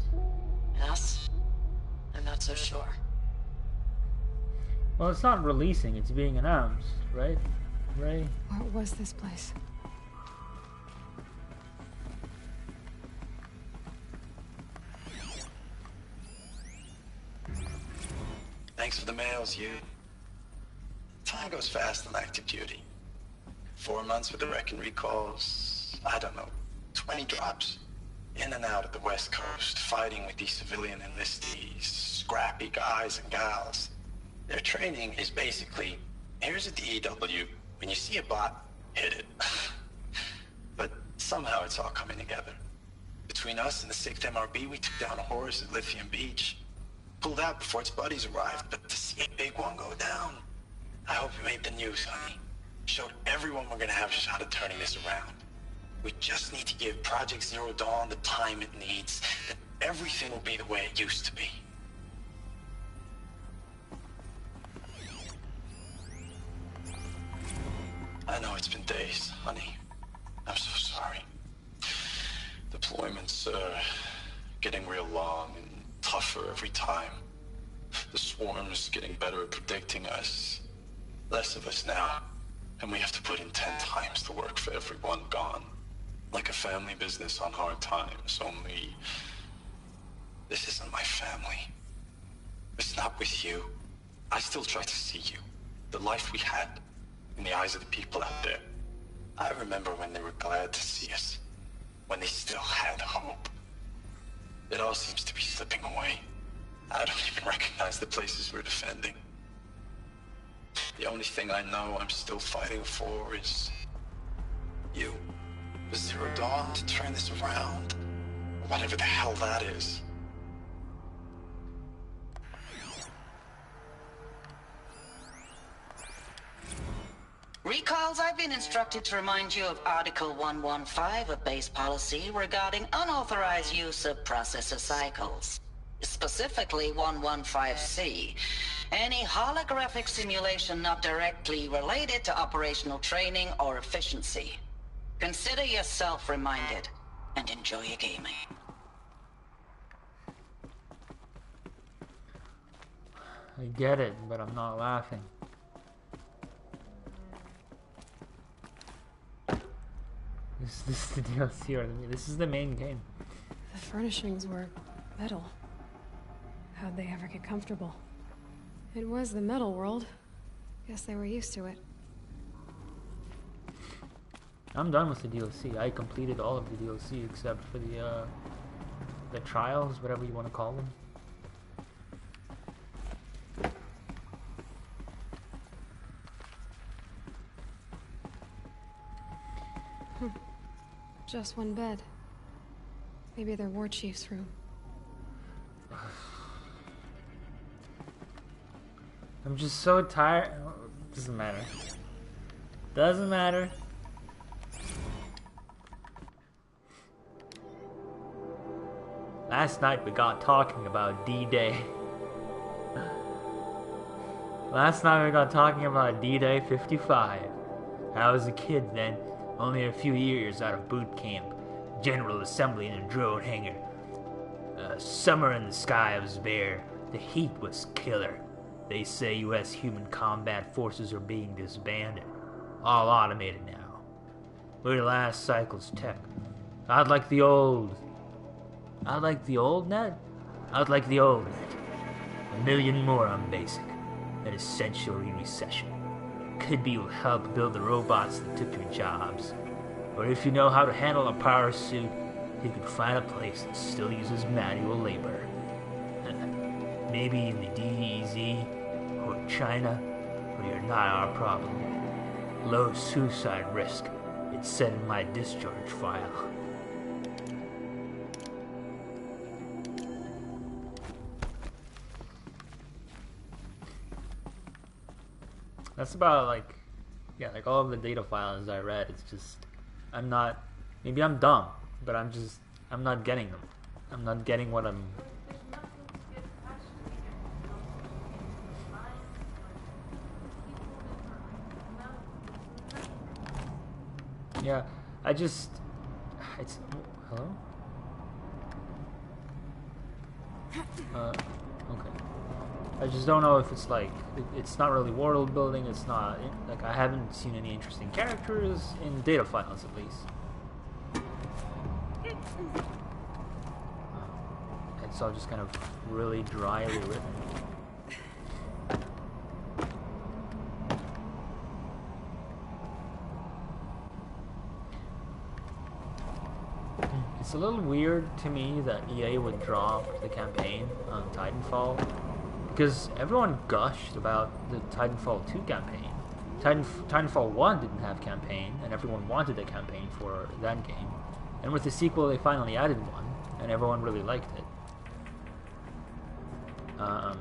And us? I'm not so sure. Well, it's not releasing, it's being announced, right? Ray? What was this place? Thanks for the mails, you. Time goes fast on active duty. 4 months with the wreck and recalls, I don't know, 20 drops. In and out of the West Coast, fighting with these civilian enlistees, scrappy guys and gals. Their training is basically, here's a DEW, when you see a bot, hit it. But somehow it's all coming together. Between us and the 6th MRB, we took down a horse at Lithium Beach. Pulled out before its buddies arrived, but to see a big one go down, I hope you made the news, honey. Showed everyone we're gonna have a shot at turning this around. We just need to give Project Zero Dawn the time it needs, then everything will be the way it used to be. I know it's been days, honey. I'm so sorry. Deployments are getting real long and tougher every time. The swarm's getting better at predicting us. Less of us now, and we have to put in 10 times the work for everyone gone. Like a family business on hard times, only this isn't my family. It's not with you. I still try to see you. The life we had in the eyes of the people out there. I remember when they were glad to see us. When they still had hope. It all seems to be slipping away. I don't even recognize the places we're defending. The only thing I know I'm still fighting for is you. The Zero Dawn to turn this around. Whatever the hell that is. Recalls, I've been instructed to remind you of Article 115 of base policy regarding unauthorized use of processor cycles. Specifically 115C. Any holographic simulation not directly related to operational training or efficiency. Consider yourself reminded, and enjoy your gaming. I get it, but I'm not laughing. Is this the DLC or this is the main game? The furnishings were metal. How'd they ever get comfortable? It was the metal world. Guess they were used to it. I'm done with the DLC. I completed all of the DLC except for the trials, whatever you want to call them. Just one bed. Maybe their war chief's room. I'm just so tired. Doesn't matter. Doesn't matter. Last night we got talking about D-Day. Last night we got talking about D-Day 55. I was a kid then, only a few years out of boot camp. General assembly in a drone hangar. Summer in the sky was bare. The heat was killer. They say U.S. human combat forces are being disbanded. All automated now. We're the last cycle's tech. I'd like the old net? I'd like the old net. 1 million more on basic. An essential recession. Could be help build the robots that took your jobs. Or if you know how to handle a power suit, you could find a place that still uses manual labor. Maybe in the DEZ, or China, where you're not our problem. Low suicide risk. It's said in my discharge file. That's about like all of the data files I read. It's just, maybe I'm dumb, but I'm not getting them. I'm not getting what I'm. Yeah, it's, hello? Okay. I just don't know if it's like it's not really world building. It's not like I haven't seen any interesting characters in data files at least. It's all just kind of really dryly written. It's a little weird to me that EA would drop the campaign on Titanfall, because everyone gushed about the Titanfall 2 campaign. Titanfall 1 didn't have campaign, and everyone wanted a campaign for that game. And with the sequel, they finally added one, and everyone really liked it. That's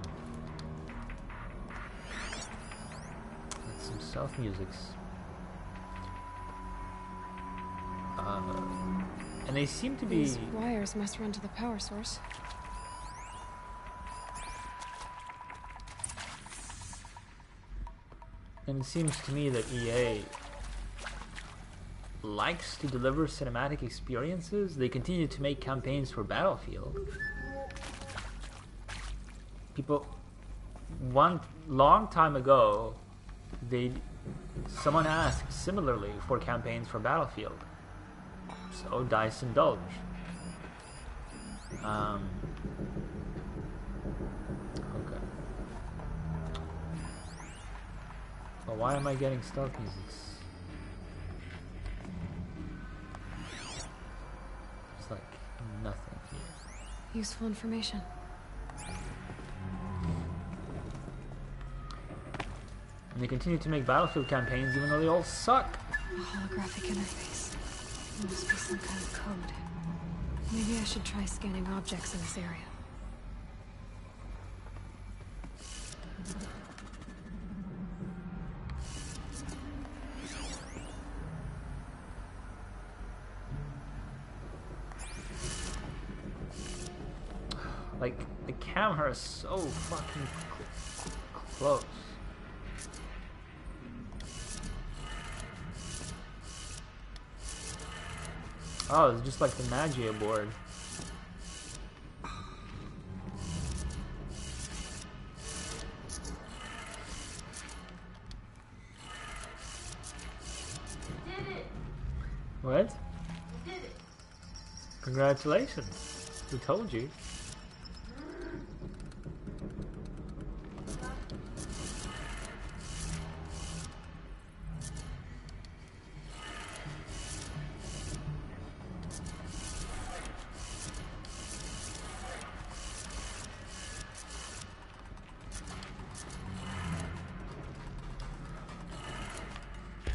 some stealth musics. And they seem to be... These wires must run to the power source. And it seems to me that EA likes to deliver cinematic experiences. They continue to make campaigns for Battlefield. People... One long time ago, someone asked similarly for campaigns for Battlefield. So DICE indulged. Okay. But why am I getting stealth musics? It's like nothing here. Useful information. And they continue to make Battlefield campaigns even though they all suck. A holographic interface. There must be some kind of code. Maybe I should try scanning objects in this area. Like, the camera is so fucking close. Oh, it's just like the Magia board. You did it! What? You did it! Congratulations. Who told you?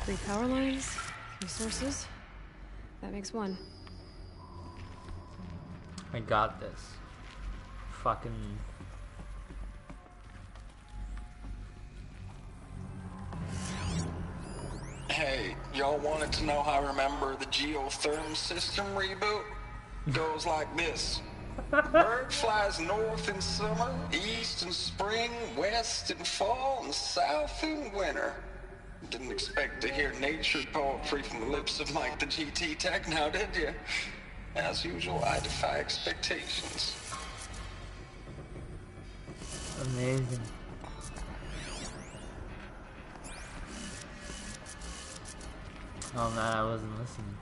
Three power lines, resources. That makes one. I got this. Fucking... Hey, y'all wanted to know how I remember the geotherm system reboot? Goes like this. Bird flies north in summer, east in spring, west in fall, and south in winter. Didn't expect to hear nature poetry from the lips of Mike the GT Tech now, did you? As usual, I defy expectations. Amazing. Oh man, I wasn't listening.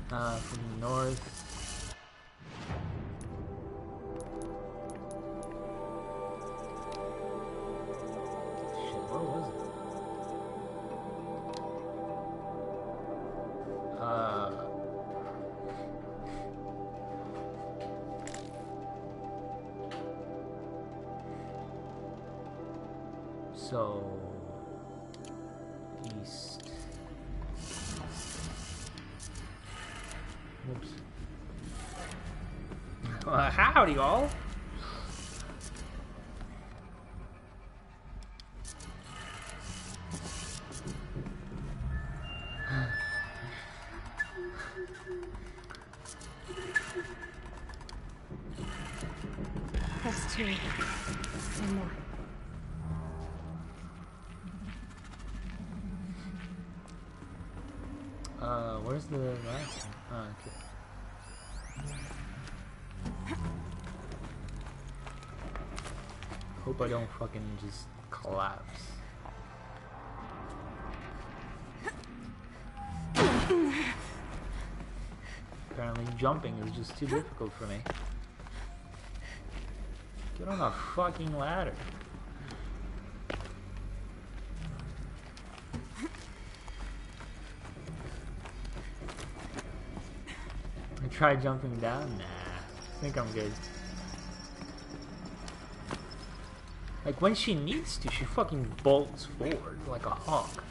From the north. Shit, where was it? So east. Whoops. Howdy, y'all. That's two. One more. Where's the last one? Oh, okay. Hope I don't fucking just collapse. Apparently jumping is just too difficult for me. Get on a fucking ladder. I tried jumping down. Nah, I think I'm good. Like when she needs to, she fucking bolts forward like a hawk.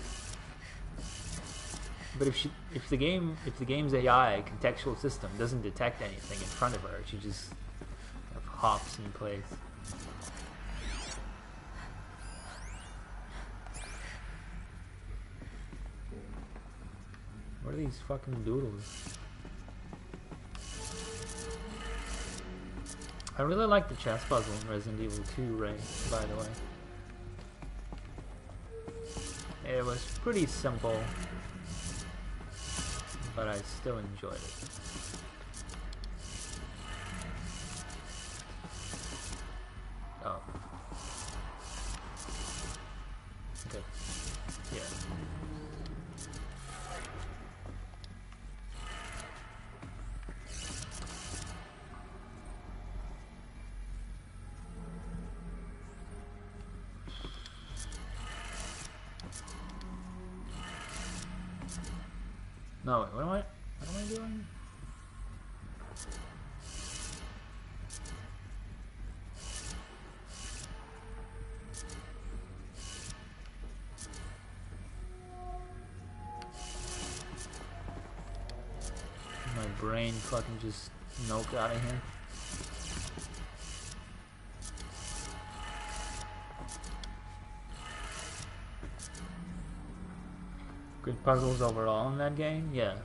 But if the game's AI contextual system doesn't detect anything in front of her, she just kind of hops in place. What are these fucking doodles? I really like the chess puzzle in Resident Evil 2, Ray, by the way. It was pretty simple, but I still enjoyed it. Oh. Okay. Yeah. No, wait, what am I doing? My brain fucking just noped out of here. Good puzzles overall in that game, yeah.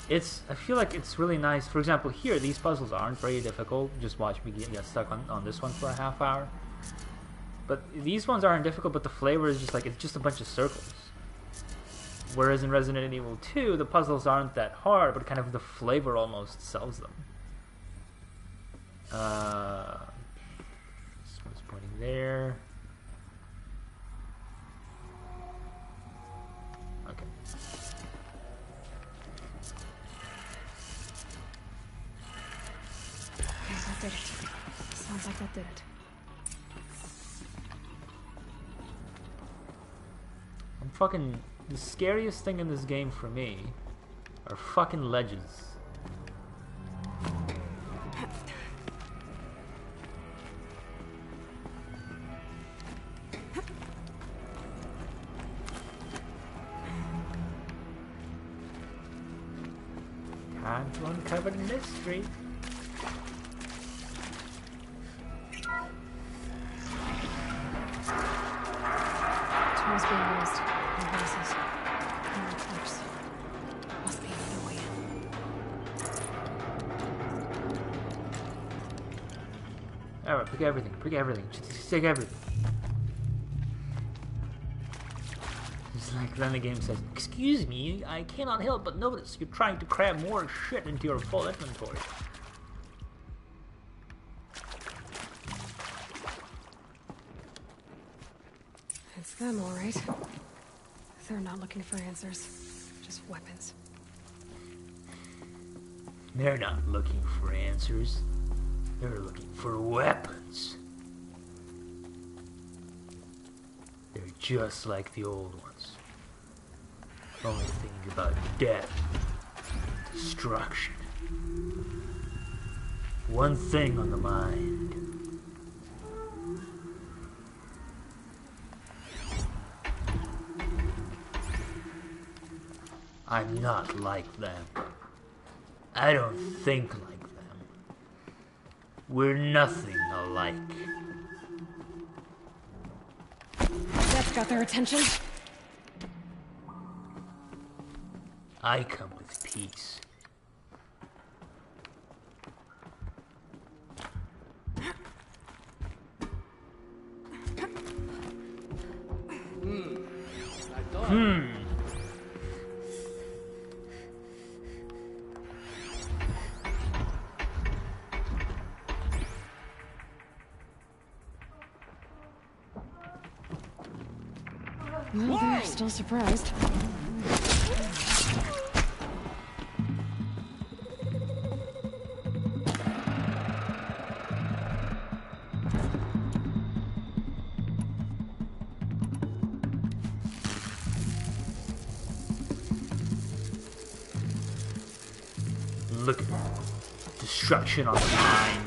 I feel like it's really nice. For example, here, these puzzles aren't very difficult. Just watch me get stuck on this one for a half hour. But these ones aren't difficult, but the flavor is just like, it's just a bunch of circles. Whereas in Resident Evil 2, the puzzles aren't that hard, but kind of the flavor almost sells them. This one's pointing there. Okay. That did it. Sounds like that did it. I'm fucking... The scariest thing in this game for me are fucking ledges. Time to uncover the mystery. Tools being used. No horses. No clips. Must be another way in. Alright, pick everything. Pick everything. Just take everything. It's like then the game says, "Excuse me, I cannot help but notice you're trying to cram more shit into your full inventory." It's them, all right. They're not looking for answers, just weapons. They're not looking for answers. They're looking for weapons. They're just like the old ones. Only thinking about death, destruction. One thing on the mind. I'm not like them. I don't think like them. We're nothing alike. That's got their attention. I come with peace. Well, they're still surprised. Look at destruction on the mind.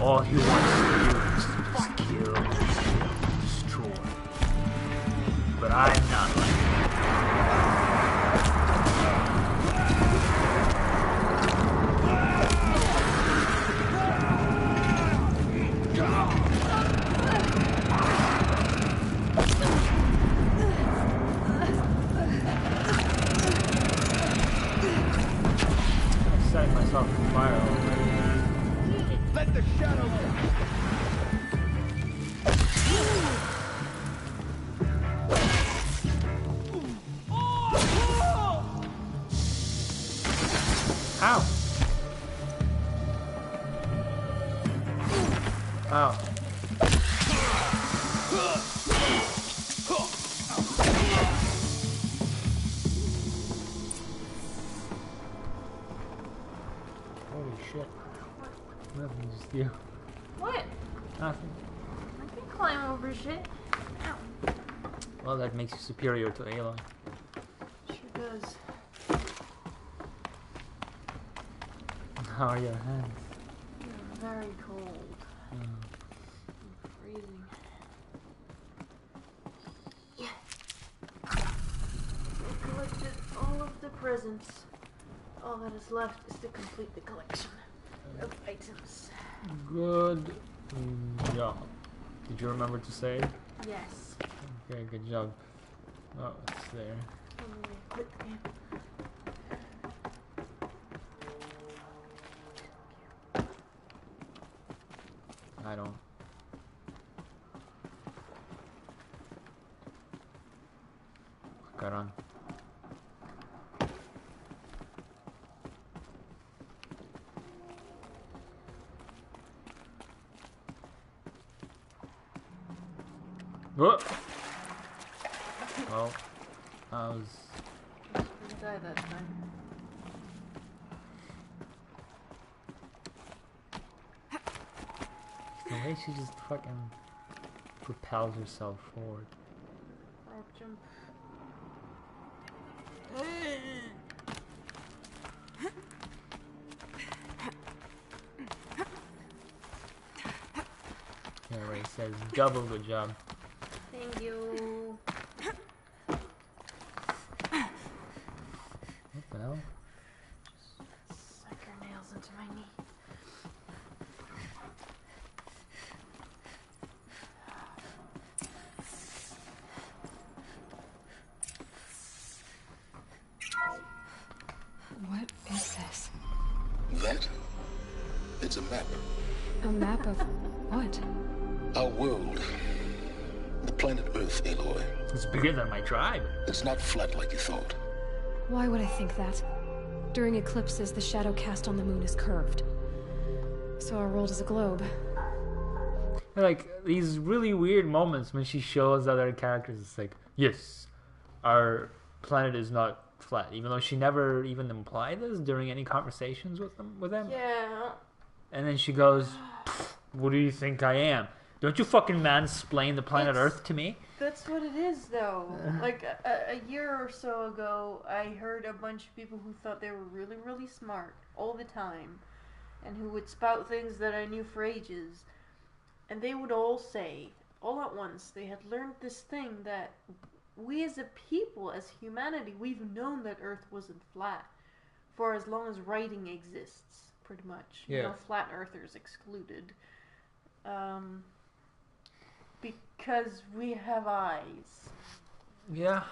All he wants to do is just kill, destroy. But I'm not like that. I'm setting myself on fire already. Let the shadow go. Ow! Ow. Holy shit. Nothing, just you. What? Nothing. I can climb over shit. Ow. Well, that makes you superior to Aloy. Sure does. How are your hands? They're very cold. I'm freezing. Yeah. I collected all of the presents. All that is left is to complete the collection of items. Good job. Did you remember to save? Yes. Okay, good job. Oh, it's there. Let me quit the game. I don't. Got on. Whoa. Well, I was. Didn't die that time. The way she just fucking propels herself forward. Warp jump. Yeah, Ray says double good job. Thank you. What the hell? Suck her nails into my knee. What is this? That? It's a map. A map of what? Our world. The planet Earth, Aloy. It's bigger than my tribe. It's not flat like you thought. Why would I think that? During eclipses, the shadow cast on the moon is curved. So our world is a globe. Like, these really weird moments when she shows other characters, it's like, yes, our planet is not flat. Even though she never even implied this during any conversations with them. Yeah. And then she goes, what do you think I am? Don't you fucking mansplain the planet Earth to me? That's what it is, though. Like, a year or so ago, I heard a bunch of people who thought they were really, really smart all the time, and who would spout things that I knew for ages. And they would all say, all at once, they had learned this thing that we as a people, as humanity, we've known that Earth wasn't flat for as long as writing exists, pretty much. Yeah. You know, flat earthers excluded. Because we have eyes. Yeah.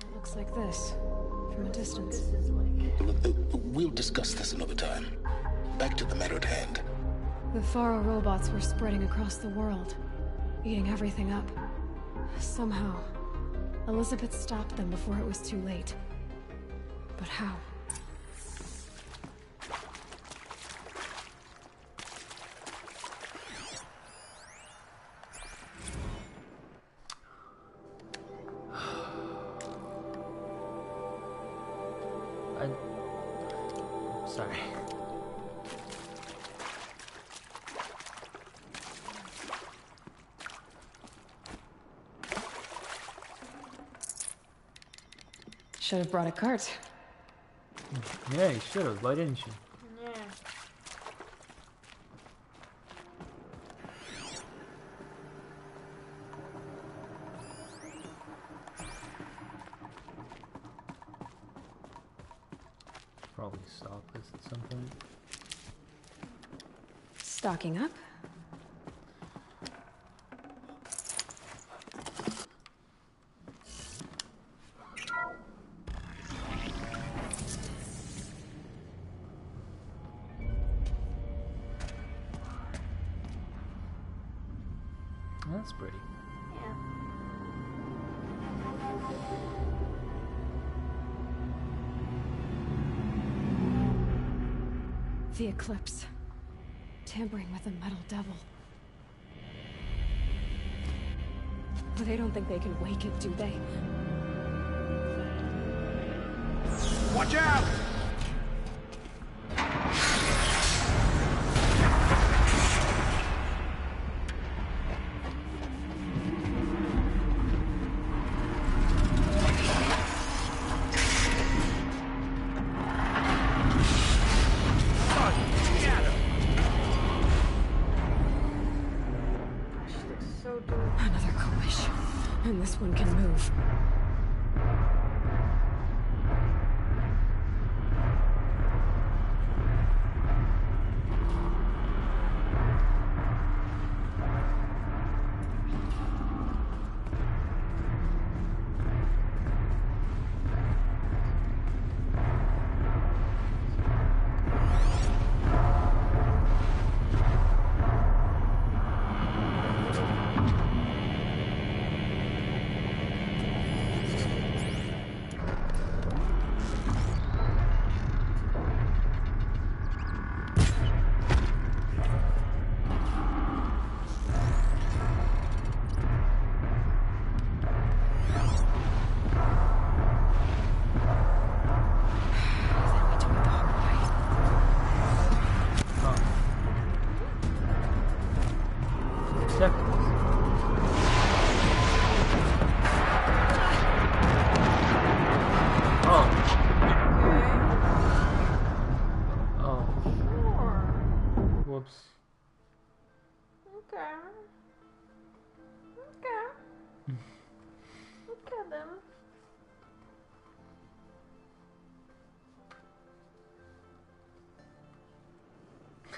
It looks like this, from a distance. This is like... We'll discuss this another time. Back to the matter at hand. The Faro robots were spreading across the world, eating everything up. Somehow, Elizabeth stopped them before it was too late. But how? sorry. Should have brought a cart. Yeah, you should have. Why didn't you? Yeah. Probably stop this at some point. Stocking up. That's pretty. Yeah. The Eclipse. Tampering with the Metal Devil. But they don't think they can wake it, do they? Watch out! Another coalition. And this one can move.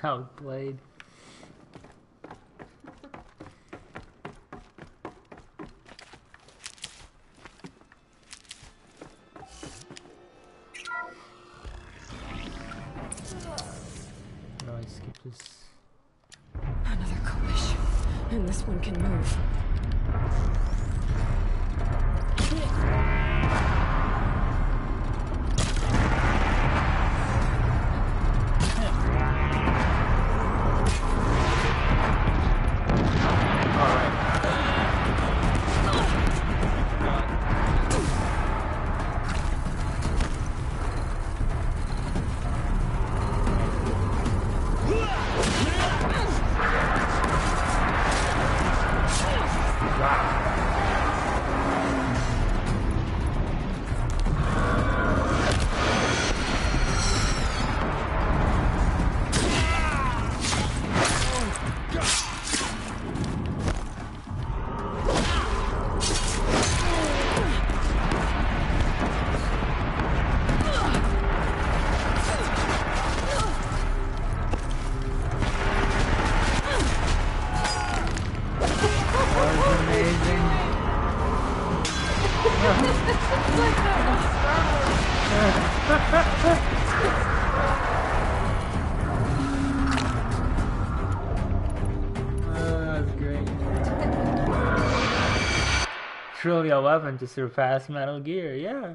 Outplayed. No, I skipped this. Another coalition. And this one can move. Truly a weapon to surpass Metal Gear, yeah.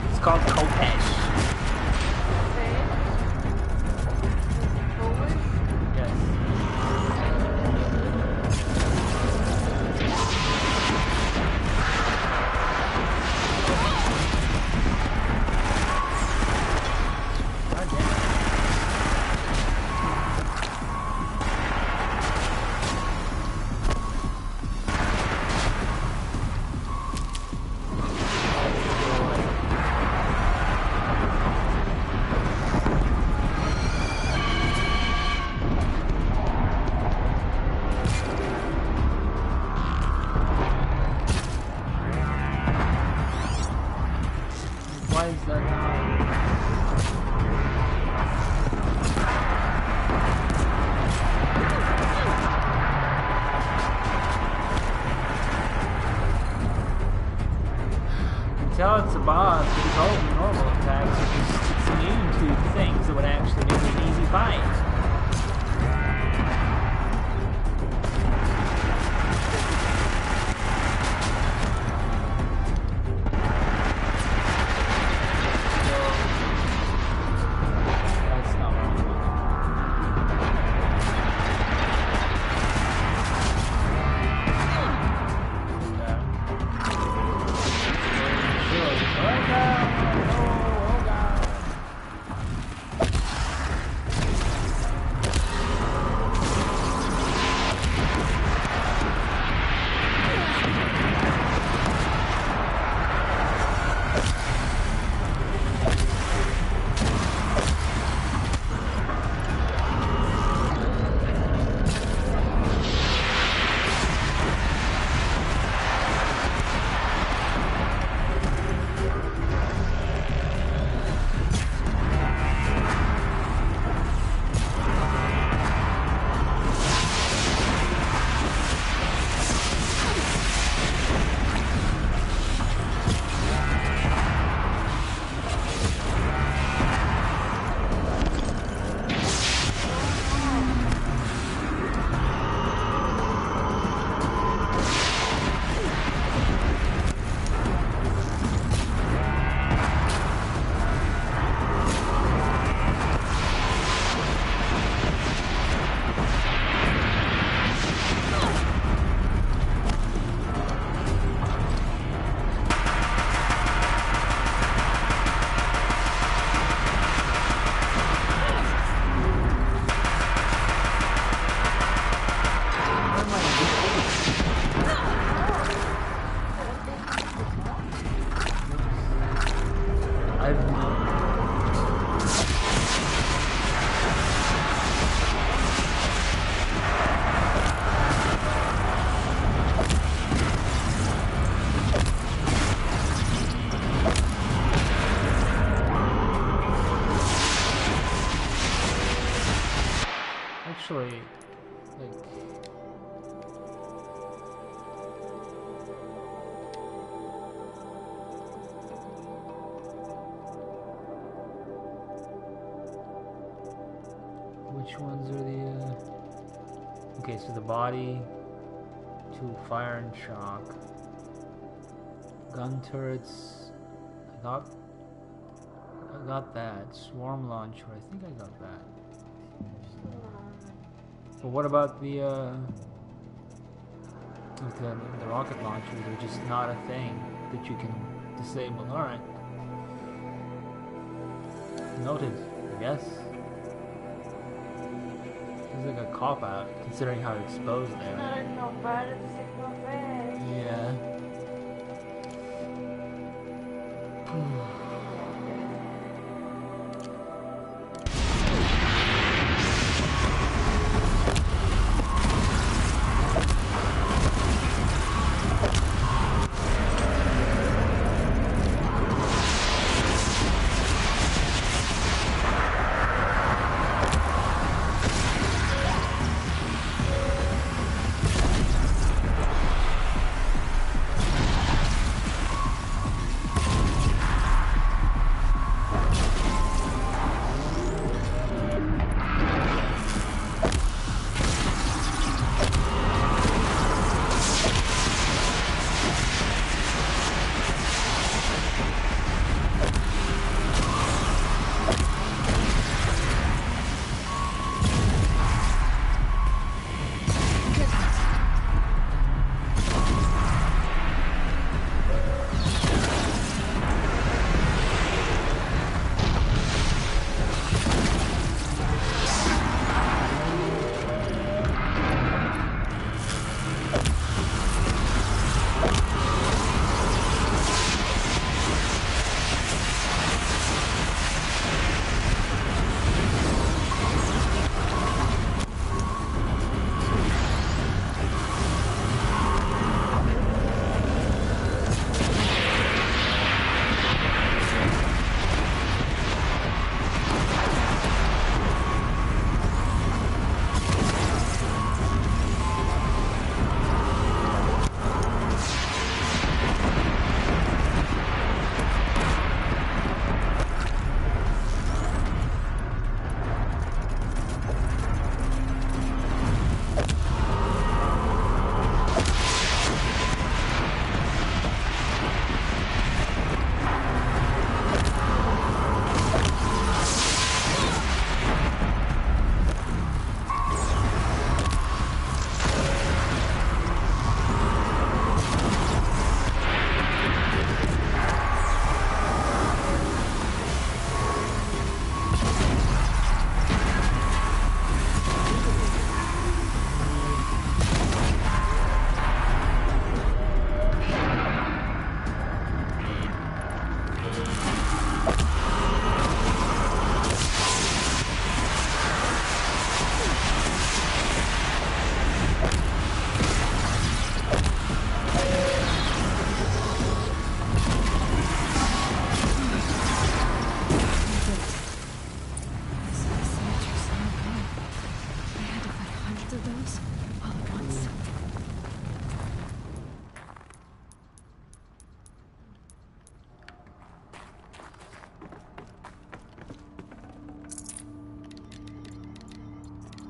It's called Kopesh. Yes. tell it's a boss, but it's all the normal attacks. It's immune to things that would actually make it an easy fight. Actually, like, which ones are the, okay, so the body, 2 fire and shock, gun turrets, I got that, swarm launcher, I think I got that. But what about the rocket launchers? They're just not a thing that you can disable. Alright. Noted, I guess. Seems like a cop-out, considering how exposed they are. Yeah.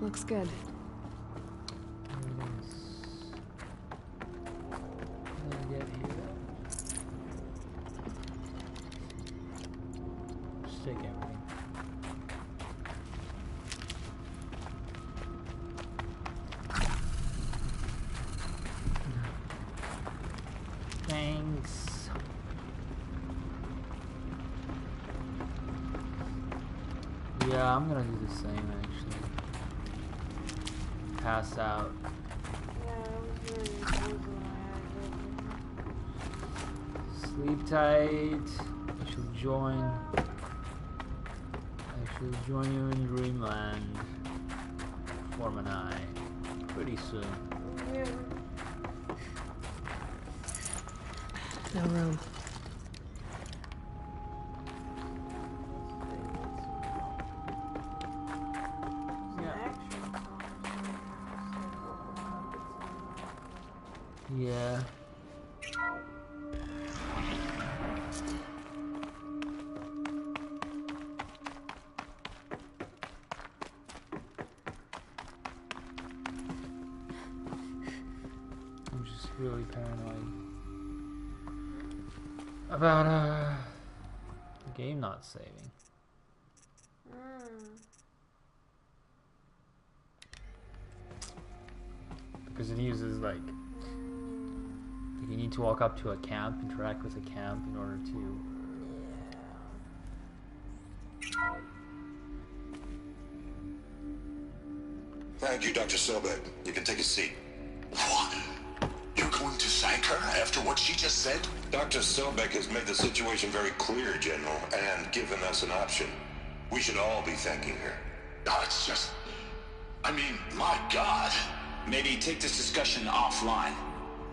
Looks good. Get here. Just take everything. Thanks. Yeah, I'm gonna do the same actually. Pass out. Sleep tight. I shall join you in dreamland. Form an eye. Pretty soon. No room. Yeah. I'm just really paranoid about the game not saving. Because it uses like you need to walk up to a camp, interact with a camp in order to... Thank you, Dr. Sobek. You can take a seat. What? You're going to thank her after what she just said? Dr. Sobek has made the situation very clear, General, and given us an option. We should all be thanking her. No, it's just... I mean, my God. Maybe take this discussion offline.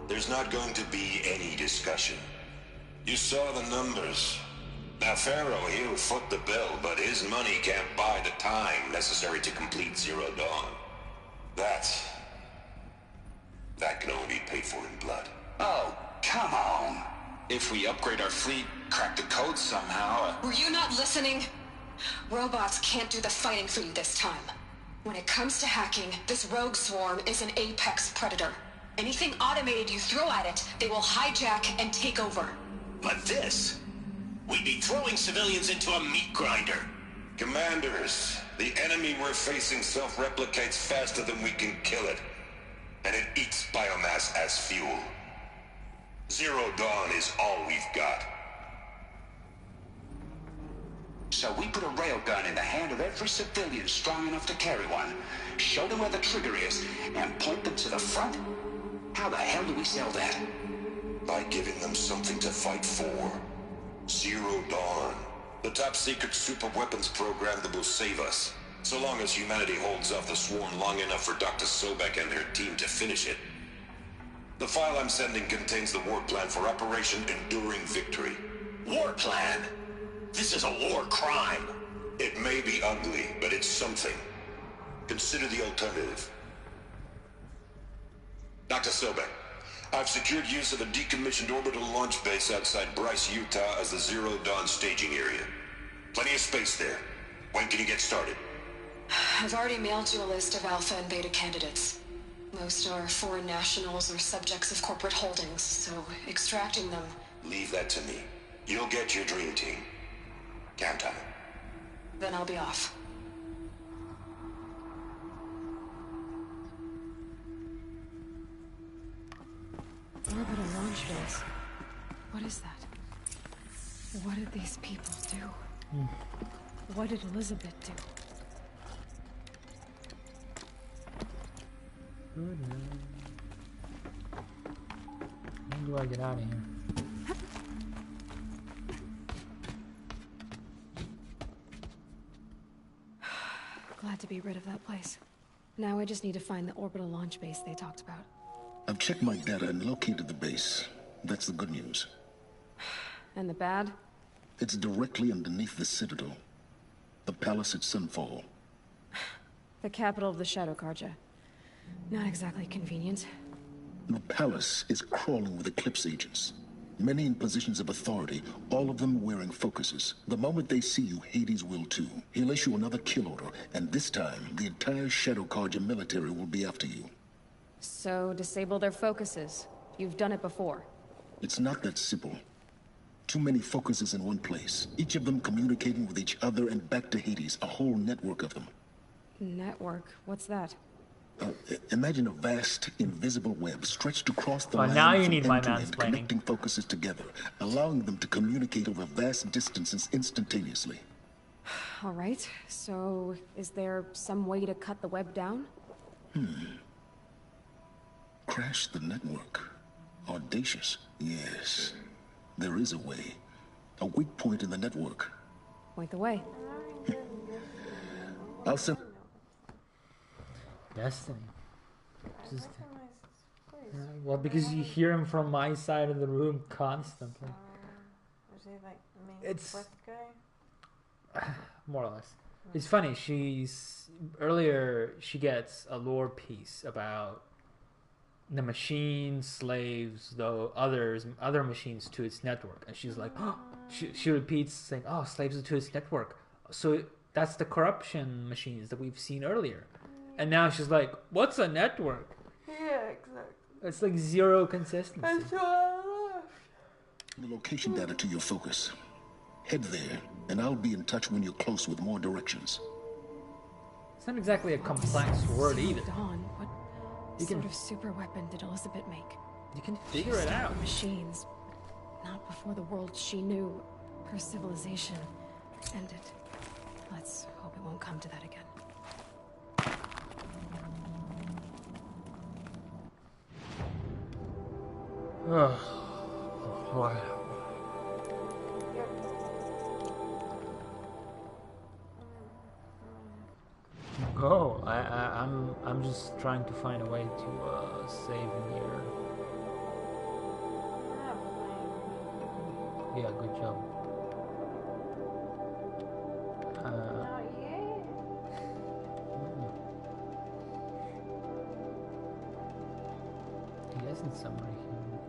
There's not going to be any discussion. You saw the numbers. Now, Pharaoh, he'll foot the bill, but his money can't buy the time necessary to complete Zero Dawn. That can only be paid for in blood. Oh, come on. If we upgrade our fleet, crack the code somehow... Were you not listening? Robots can't do the fighting for you this time. When it comes to hacking, this rogue swarm is an apex predator. Anything automated you throw at it, they will hijack and take over. But this? We'd be throwing civilians into a meat grinder. Commanders, the enemy we're facing self-replicates faster than we can kill it. And it eats biomass as fuel. Zero Dawn is all we've got. So we put a railgun in the hand of every civilian strong enough to carry one, show them where the trigger is, and point them to the front? How the hell do we sell that? By giving them something to fight for. Zero Dawn. The top secret super weapons program that will save us. So long as humanity holds off the swarm long enough for Dr. Sobek and her team to finish it. The file I'm sending contains the war plan for Operation Enduring Victory. War plan? This is a war crime. It may be ugly, but it's something. Consider the alternative. Dr. Sobek, I've secured use of a decommissioned orbital launch base outside Bryce, Utah as the Zero Dawn staging area. Plenty of space there. When can you get started? I've already mailed you a list of Alpha and Beta candidates. Most are foreign nationals or subjects of corporate holdings, so extracting them... Leave that to me. You'll get your dream team. Count on it. Then I'll be off. Orbital launch base. What is that? What did these people do? What did Elizabeth do? When do I get out of here? Glad to be rid of that place. Now I just need to find the orbital launch base they talked about. I've checked my data and located the base. That's the good news. And the bad? It's directly underneath the Citadel. The palace at Sunfall. The capital of the Shadow Carja. Not exactly convenient. The palace is crawling with Eclipse agents. Many in positions of authority, all of them wearing focuses. The moment they see you, Hades will too. He'll issue another kill order, and this time, the entire Shadow Carja military will be after you. So, disable their focuses. You've done it before. It's not that simple. Too many focuses in one place, each of them communicating with each other and back to Hades, a whole network of them. Network? What's that? Imagine a vast, invisible web stretched across the land now you from need my end to end, mansplaining. connecting focuses together, allowing them to communicate over vast distances instantaneously. Alright, so is there some way to cut the web down? Crash the network. Audacious. Yes. There is a way. A weak point in the network. Point the way. I'll send... Destiny. Just, well, because you hear him from my side of the room constantly. Is he like the main It's- quest guy? More or less. It's funny, earlier she gets a lore piece about the machine slaves, though other machines to its network, and she's like, oh, she repeats saying, oh, slaves to its network. So that's the corruption machines that we've seen earlier. And now she's like, what's a network? Yeah, exactly. It's like zero consistency. That's what I left. the location data to your focus. Head there, and I'll be in touch when you're close with more directions. It's not exactly a complex word either. Dawn, what You sort can- of super weapon did Elizabeth make? You can figure She it started out. Machines, not before the world she knew, her civilization, ended. Let's hope it won't come to that again. Ugh. Why? Go. I'm just trying to find a way to save in here. Yeah, good job. He isn't somewhere here.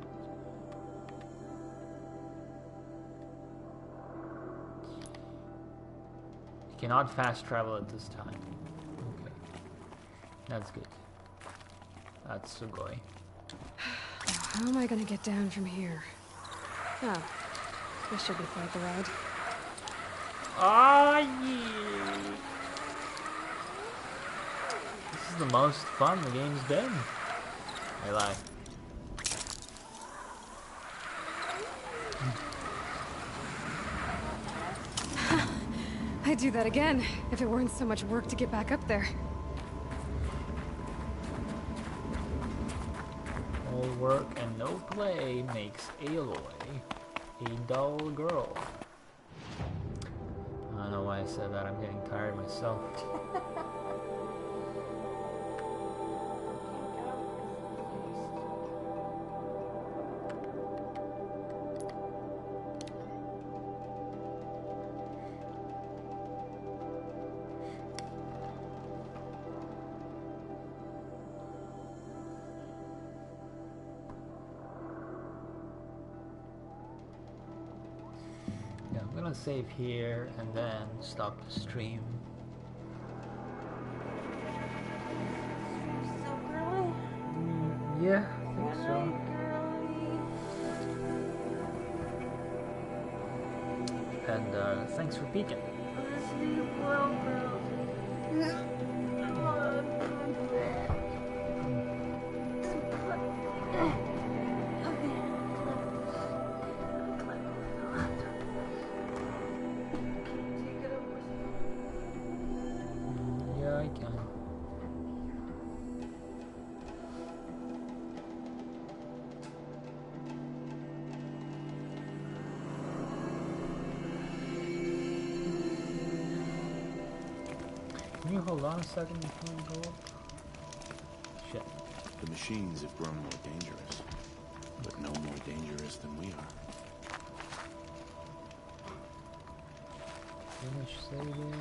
You cannot fast travel at this time. Okay. That's good. That's Sugoi. Now, how am I gonna get down from here? Oh, this should be quite the ride. Ah, yeah. This is the most fun the game's been. I lie. I'd do that again, if it weren't so much work to get back up there. All work and no play makes Aloy a dull girl. I don't know why I said that. I'm getting tired myself. Yeah, I'm gonna save here and then stop the stream. So girly. Yeah, I think so. And thanks for peeking. Yeah, I can. Can you hold on a second before we go up? Shit. The machines have grown more dangerous, but no more dangerous than we are. Finish saving.